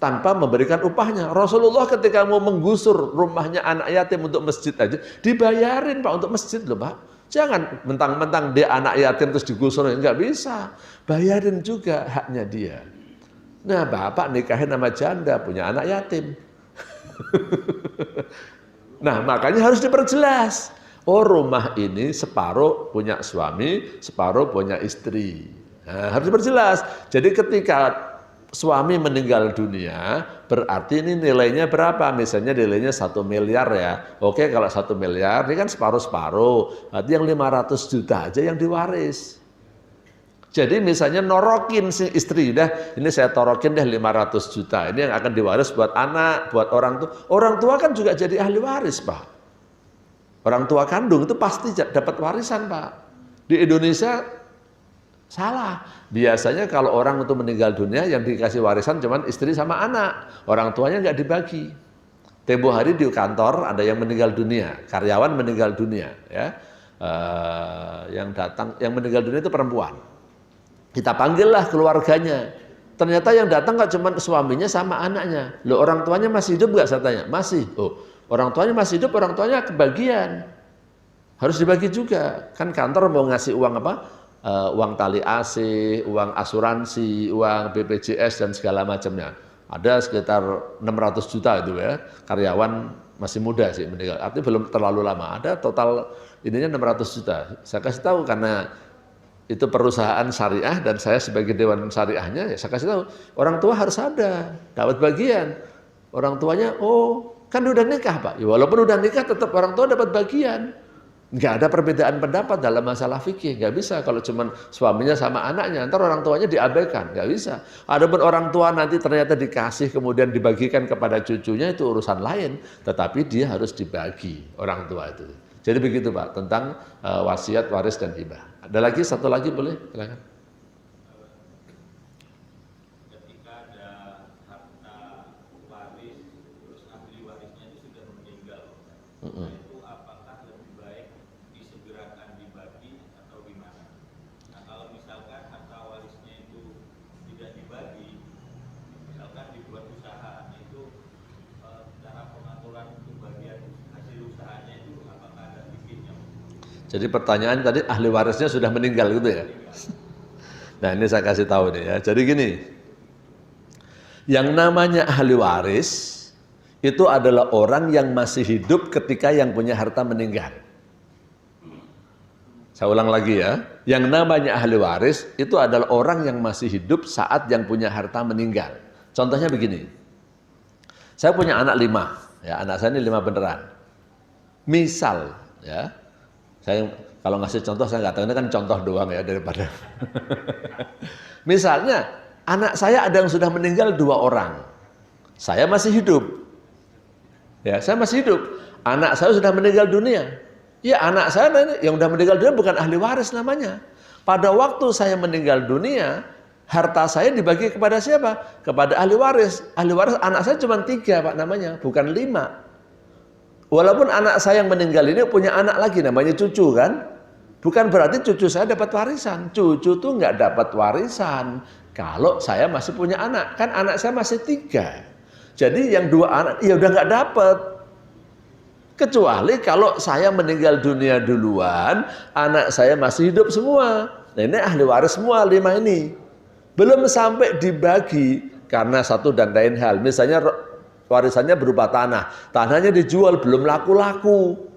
Speaker 3: tanpa memberikan upahnya. Rasulullah ketika mau menggusur rumahnya anak yatim untuk masjid aja, dibayarin, Pak, untuk masjid loh, Pak. Jangan mentang-mentang dia anak yatim terus digusur, nggak bisa. Bayarin juga haknya dia. Nah, bapak nikahin sama janda, punya anak yatim. Nah, makanya harus diperjelas. Oh, rumah ini separuh punya suami, separuh punya istri. Nah, harus diperjelas. Jadi ketika suami meninggal dunia, berarti ini nilainya berapa? Misalnya nilainya 1 miliar ya. Oke, kalau 1 miliar, ini kan separuh-separuh. Berarti yang 500 juta aja yang diwaris. Jadi misalnya norokin si istri, dah ini saya torokin deh 500 juta. Ini yang akan diwaris buat anak, buat orang tua. Orang tua kan juga jadi ahli waris, Pak. Orang tua kandung itu pasti dapat warisan, Pak. Di Indonesia salah. Biasanya kalau orang itu meninggal dunia yang dikasih warisan cuman istri sama anak. Orang tuanya nggak dibagi. Tempo hari di kantor ada yang meninggal dunia, karyawan meninggal dunia, ya. Yang meninggal dunia itu perempuan. Kita panggillah keluarganya. Ternyata yang datang nggak cuma suaminya sama anaknya. Loh, orang tuanya masih hidup nggak, saya tanya? Masih. Oh, orang tuanya masih hidup, orang tuanya kebagian. Harus dibagi juga. Kan kantor mau ngasih uang apa? Uang tali AC, uang asuransi, uang BPJS dan segala macamnya. Ada sekitar 600 juta itu ya. Karyawan masih muda sih meninggal. Artinya belum terlalu lama. Ada total ininya 600 juta. Saya kasih tahu karena itu perusahaan syariah dan saya sebagai dewan syariahnya, ya saya kasih tahu orang tua harus ada dapat bagian. Orang tuanya, oh kan udah nikah, Pak. Ya, walaupun udah nikah tetap orang tua dapat bagian. Nggak ada perbedaan pendapat dalam masalah fikih, nggak bisa kalau cuman suaminya sama anaknya, ntar orang tuanya diabaikan, nggak bisa. Adapun orang tua nanti ternyata dikasih kemudian dibagikan kepada cucunya itu urusan lain, tetapi dia harus dibagi orang tua itu. Jadi begitu, Pak, tentang wasiat, waris dan hibah. Ada lagi, satu lagi boleh? Silakan.
Speaker 5: Ketika ada harta waris, terus ahli warisnya itu sudah meninggal, itu apakah lebih baik disegerakan dibagi atau gimana? Nah, kalau misalkan harta warisnya itu tidak dibagi, misalkan dibuat usaha, itu cara pengaturan pembagian hasil usahanya itu apakah ada bikinnya?
Speaker 3: Jadi pertanyaan tadi ahli warisnya sudah meninggal gitu ya. Nah, ini saya kasih tahu nih ya. Jadi gini, yang namanya ahli waris itu adalah orang yang masih hidup ketika yang punya harta meninggal. Saya ulang lagi ya. Yang namanya ahli waris itu adalah orang yang masih hidup saat yang punya harta meninggal. Contohnya begini. Saya punya anak 5, ya, anak saya ini 5 beneran. Misal, ya. Saya kalau ngasih contoh saya nggak tahu, ini kan contoh doang ya daripada. Misalnya anak saya ada yang sudah meninggal 2 orang, saya masih hidup, ya saya masih hidup. Anak saya sudah meninggal dunia, ya anak saya yang sudah meninggal dunia bukan ahli waris namanya. Pada waktu saya meninggal dunia, harta saya dibagi kepada siapa? Kepada ahli waris. Ahli waris anak saya cuma 3, Pak, namanya, bukan 5. Walaupun anak saya yang meninggal ini punya anak lagi namanya cucu kan, Bukan berarti cucu saya dapat warisan. Cucu tuh nggak dapat warisan kalau saya masih punya anak. Kan anak saya masih 3. Jadi yang 2 anak ya udah nggak dapat. Kecuali kalau saya meninggal dunia duluan, anak saya masih hidup semua. Nah ini ahli waris semua 5 ini. Belum sampai dibagi karena satu dan lain hal. Misalnya warisannya berupa tanah. Tanahnya dijual belum laku-laku.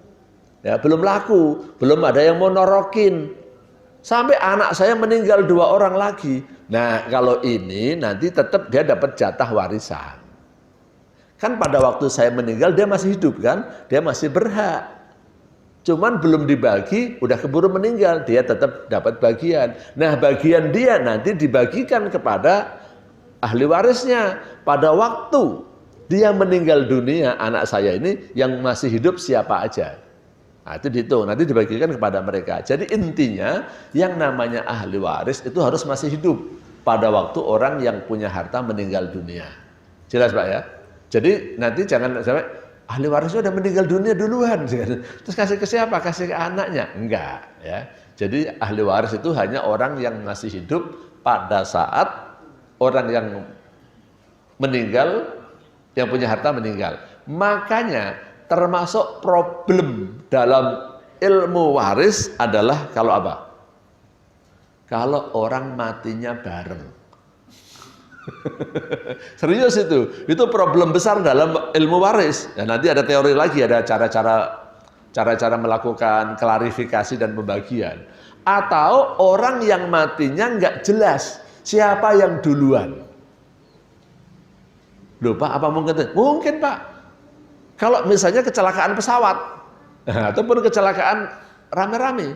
Speaker 3: Ya, belum laku, belum ada yang mau norokin. Sampai anak saya meninggal 2 orang lagi. Nah, kalau ini nanti tetap dia dapat jatah warisan. Kan pada waktu saya meninggal dia masih hidup kan? Dia masih berhak. Cuman belum dibagi, udah keburu meninggal, dia tetap dapat bagian. Nah, bagian dia nanti dibagikan kepada ahli warisnya. Pada waktu dia meninggal dunia, anak saya ini yang masih hidup siapa aja. Nah, itu dihitung, nanti dibagikan kepada mereka. Jadi intinya yang namanya ahli waris itu harus masih hidup pada waktu orang yang punya harta meninggal dunia. Jelas Pak ya? Jadi nanti jangan sampai ahli warisnya udah meninggal dunia duluan. Terus kasih ke siapa? Kasih ke anaknya? Enggak ya. Jadi ahli waris itu hanya orang yang masih hidup pada saat orang yang meninggal, yang punya harta meninggal. Makanya termasuk problem dalam ilmu waris adalah kalau apa? Kalau orang matinya bareng. Serius itu problem besar dalam ilmu waris. Ya, nanti ada teori lagi, ada cara-cara melakukan klarifikasi dan pembagian. Atau orang yang matinya nggak jelas siapa yang duluan. Loh Pak, apa mungkin? Mungkin Pak. Kalau misalnya kecelakaan pesawat, ataupun kecelakaan rame-rame.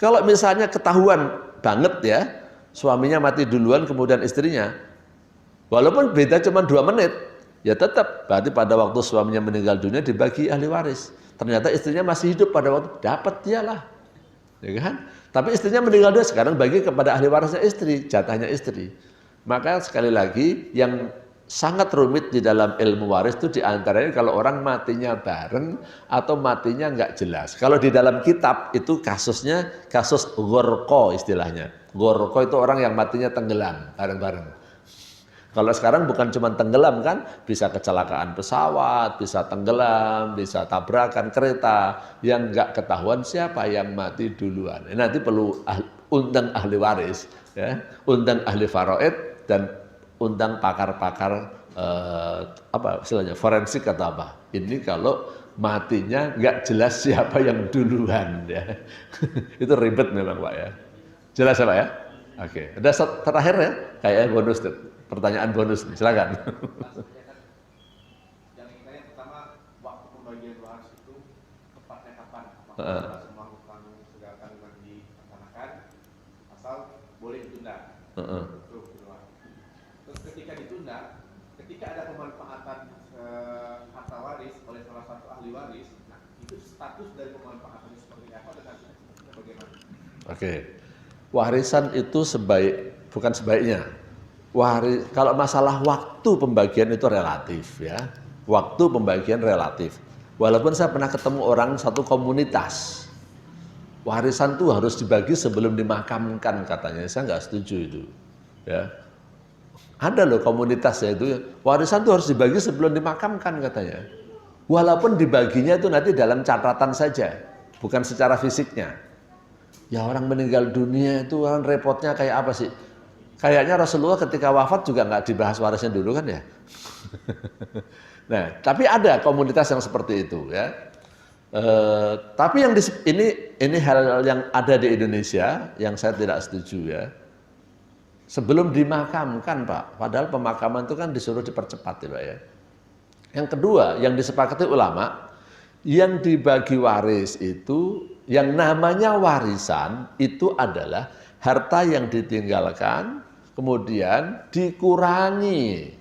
Speaker 3: Kalau misalnya ketahuan banget ya, suaminya mati duluan kemudian istrinya, walaupun beda cuma 2 menit, ya tetap berarti pada waktu suaminya meninggal dunia dibagi ahli waris. Ternyata istrinya masih hidup pada waktu, dapat dialah. Ya kan? Tapi istrinya meninggal dunia, sekarang bagi kepada ahli warisnya istri, jatahnya istri. Maka sekali lagi yang sangat rumit di dalam ilmu waris itu diantaranya kalau orang matinya bareng atau matinya nggak jelas. Kalau di dalam kitab itu kasusnya kasus ghorqo istilahnya. Ghorqo itu orang yang matinya tenggelam bareng-bareng. Kalau sekarang bukan cuma tenggelam kan, bisa kecelakaan pesawat, bisa tenggelam, bisa tabrakan kereta yang nggak ketahuan siapa yang mati duluan. Nanti perlu undang ahli waris, ya, undang ahli faraid dan undang pakar-pakar apa istilahnya forensik atau apa. Ini kalau matinya nggak jelas siapa yang duluan ya. Itu ribet memang Pak ya. Jelas ya Pak ya? Oke. Ada terakhir ya, kayak bonus pertanyaan bonus nih. Silakan.
Speaker 5: Yang pertama waktu pembagian waris itu tepatnya kapan? Apakah semua segala kandungan dilaksanakan asal boleh ditunda? Terus ketika ditunda, ketika ada pemanfaatan harta waris oleh salah satu ahli waris, nah itu status dari pemanfaatannya seperti apa dan hasilnya bagaimana?
Speaker 3: Oke, warisan itu bukan sebaiknya. Kalau masalah waktu pembagian itu relatif ya, waktu pembagian relatif. Walaupun saya pernah ketemu orang satu komunitas, warisan tuh harus dibagi sebelum dimakamkan katanya. Saya nggak setuju itu, ya. Ada loh komunitas ya itu, warisan tuh harus dibagi sebelum dimakamkan katanya. Walaupun dibaginya itu nanti dalam catatan saja, bukan secara fisiknya. Ya orang meninggal dunia itu kan repotnya kayak apa sih? Kayaknya Rasulullah ketika wafat juga nggak dibahas warisnya dulu kan ya. Nah, tapi ada komunitas yang seperti itu ya. Tapi yang ini hal yang ada di Indonesia yang saya tidak setuju ya. Sebelum dimakamkan Pak, padahal pemakaman itu kan disuruh dipercepat ya Pak ya. Yang kedua, yang disepakati ulama, yang dibagi waris itu, yang namanya warisan itu adalah harta yang ditinggalkan, kemudian dikurangi,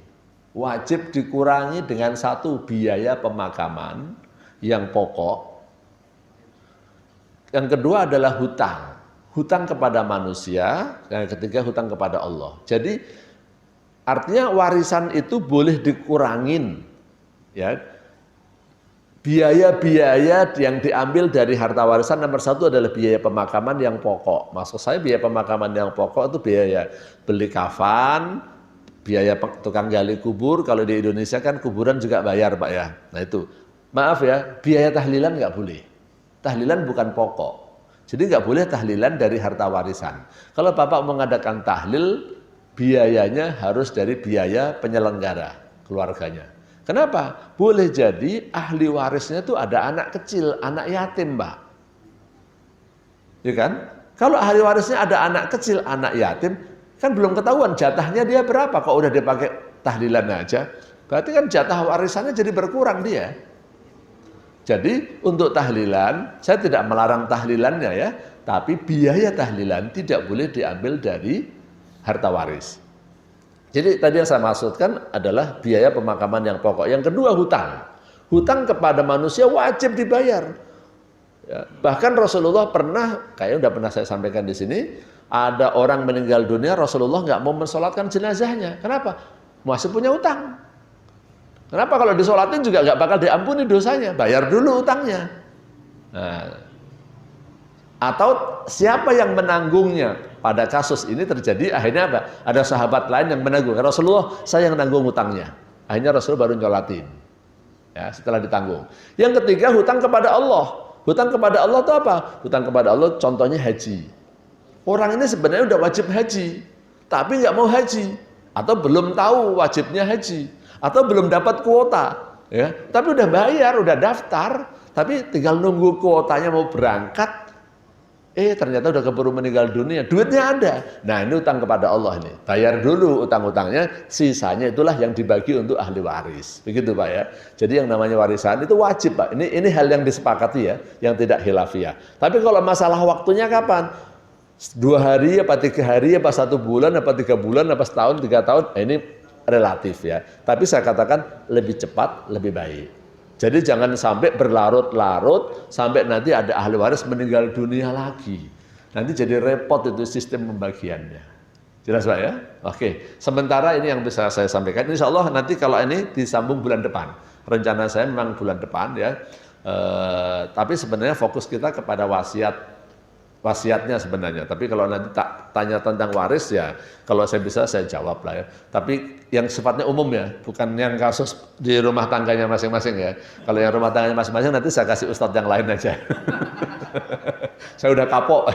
Speaker 3: wajib dikurangi dengan satu biaya pemakaman yang pokok. Yang kedua adalah hutang. Hutang kepada manusia, yang ketiga hutang kepada Allah. Jadi artinya warisan itu boleh dikurangin, ya. Biaya-biaya yang diambil dari harta warisan nomor satu adalah biaya pemakaman yang pokok. Maksud saya biaya pemakaman yang pokok itu biaya beli kafan, biaya tukang gali kubur. Kalau di Indonesia kan kuburan juga bayar Pak ya. Nah itu, maaf ya, biaya tahlilan nggak boleh. Tahlilan bukan pokok. Jadi nggak boleh tahlilan dari harta warisan. Kalau Bapak mengadakan tahlil, biayanya harus dari biaya penyelenggara keluarganya. Kenapa? Boleh jadi ahli warisnya itu ada anak kecil, anak yatim, Mbak. Ya kan? Kalau ahli warisnya ada anak kecil, anak yatim, kan belum ketahuan jatahnya dia berapa. Kok udah dipakai tahlilan aja, berarti kan jatah warisannya jadi berkurang dia. Jadi untuk tahlilan, saya tidak melarang tahlilannya ya, tapi biaya tahlilan tidak boleh diambil dari harta waris. Jadi tadi yang saya maksudkan adalah biaya pemakaman yang pokok. Yang kedua hutang. Hutang kepada manusia wajib dibayar. Ya, bahkan Rasulullah pernah, kayaknya udah pernah saya sampaikan di sini, ada orang meninggal dunia, Rasulullah nggak mau mensolatkan jenazahnya. Kenapa? Masih punya hutang. Kenapa kalau disolatin juga nggak bakal diampuni dosanya? Bayar dulu hutangnya. Nah, atau siapa yang menanggungnya? Pada kasus ini terjadi akhirnya apa? Ada sahabat lain yang menanggung. Rasulullah, saya yang nanggung hutangnya. Akhirnya Rasul baru nyolatin. Ya, setelah ditanggung. Yang ketiga hutang kepada Allah. Hutang kepada Allah itu apa? Hutang kepada Allah contohnya haji. Orang ini sebenarnya udah wajib haji, tapi nggak mau haji, atau belum tahu wajibnya haji, atau belum dapat kuota, ya. Tapi udah bayar, udah daftar, tapi tinggal nunggu kuotanya mau berangkat. Ternyata udah keburu meninggal dunia, duitnya ada. Nah ini utang kepada Allah ini. Bayar dulu utang-utangnya, sisanya itulah yang dibagi untuk ahli waris. Begitu Pak ya. Jadi yang namanya warisan itu wajib Pak. Ini hal yang disepakati ya, yang tidak khilafiyah. Tapi kalau masalah waktunya kapan? 2 hari, apa 3 hari, apa 1 bulan, apa 3 bulan, apa setahun, 3 tahun, ini relatif ya. Tapi saya katakan lebih cepat, lebih baik. Jadi jangan sampai berlarut-larut sampai nanti ada ahli waris meninggal dunia lagi. Nanti jadi repot itu sistem pembagiannya. Jelas Pak ya? Oke. Sementara ini yang bisa saya sampaikan. Insya Allah nanti kalau ini disambung bulan depan. Rencana saya memang bulan depan ya. Tapi sebenarnya fokus kita kepada wasiatnya sebenarnya. Tapi kalau nanti tak tanya tentang waris ya, kalau saya bisa saya jawab lah ya. Tapi yang sifatnya umum ya, bukan yang kasus di rumah tangganya masing-masing ya. Kalau yang rumah tangganya masing-masing nanti saya kasih ustadz yang lain aja. Saya udah kapok.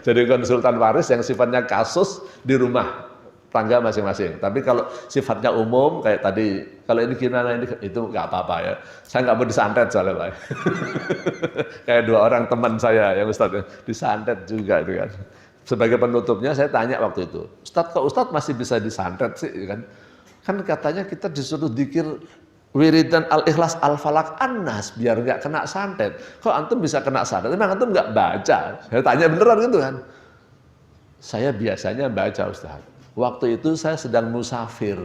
Speaker 3: Jadi konsultan waris yang sifatnya kasus di rumah tangga masing-masing. Tapi kalau sifatnya umum kayak tadi, kalau ini gimana ini itu nggak apa-apa ya. Saya nggak mau disantet soalnya Pak. Kayak 2 orang teman saya yang ustadz disantet juga itu kan. Sebagai penutupnya saya tanya waktu itu, Ustadz kok Ustadz masih bisa disantet sih kan? Kan katanya kita disuruh dzikir wiridan al-ikhlas al-falak an-nas biar nggak kena santet. Kok antum bisa kena santet? Memang antum nggak baca? Saya tanya beneran gitu kan? Saya biasanya baca Ustadz. Waktu itu saya sedang musafir,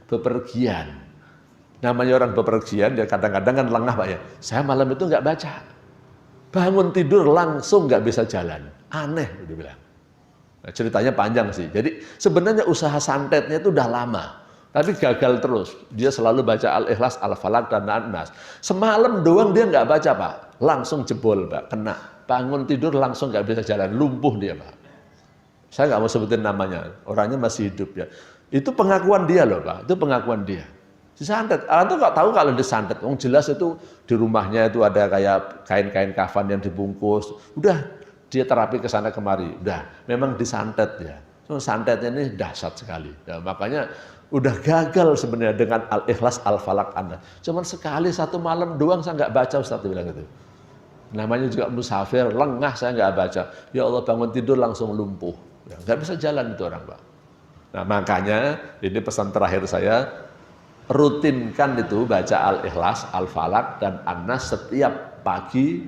Speaker 3: bepergian. Namanya orang bepergian, dia kadang-kadang kan lengah Pak ya. Saya malam itu nggak baca. Bangun tidur langsung nggak bisa jalan. Aneh, dia bilang. Nah, ceritanya panjang sih. Jadi sebenarnya usaha santetnya itu udah lama. Tapi gagal terus. Dia selalu baca Al-Ikhlas, Al-Falaq, dan An-Nas. Semalam doang dia nggak baca Pak. Langsung jebol Pak, kena. Bangun tidur langsung nggak bisa jalan. Lumpuh dia Pak. Saya nggak mau sebutin namanya. Orangnya masih hidup ya. Itu pengakuan dia loh Pak. Itu pengakuan dia. Disantet. Itu nggak tahu kalau disantet. Jelas itu di rumahnya itu ada kayak kain-kain kafan yang dibungkus. Udah dia terapi ke sana kemari. Udah, memang disantet ya. Santetnya ini dahsyat sekali. Ya, makanya udah gagal sebenarnya dengan Al-Ikhlas, Al-Falaq, An-Nas. Cuman sekali 1 malam doang saya nggak baca Ustaz bilang gitu. Namanya juga musafir, lengah saya nggak baca. Ya Allah bangun tidur langsung lumpuh. Ya, nggak bisa jalan itu orang Pak. Nah makanya ini pesan terakhir saya, rutinkan itu baca Al-Ikhlas, Al-Falaq, dan An-Nas setiap pagi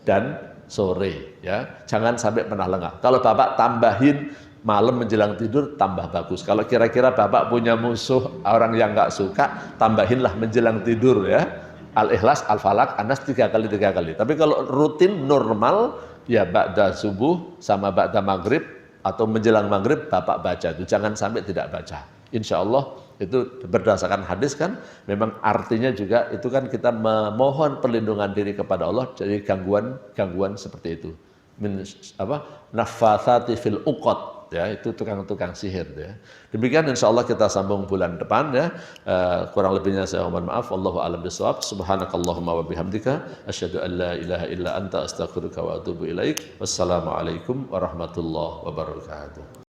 Speaker 3: dan sore ya, jangan sampai pernah lengah. Kalau Bapak tambahin malam menjelang tidur tambah bagus. Kalau kira-kira Bapak punya musuh orang yang nggak suka, tambahinlah menjelang tidur ya. Al-Ikhlas, Al-Falaq, An-Nas 3 kali. Tapi kalau rutin normal ya ba'da subuh sama ba'da maghrib atau menjelang maghrib Bapak baca itu. Jangan sampai tidak baca. Insya Allah Itu berdasarkan hadis kan, memang artinya juga itu kan kita memohon perlindungan diri kepada Allah dari gangguan seperti itu. Naffatsati fil uqad, ya, itu tukang-tukang sihir, ya. Demikian insyaallah kita sambung bulan depan, ya. Kurang lebihnya saya mohon maaf. Wallahu a'lam bishawab. Subhanakallahumma wa bihamdika asyhadu an la ilaha illa anta astaghfiruka wa atubu ilaik. Wassalamualaikum warahmatullahi wabarakatuh.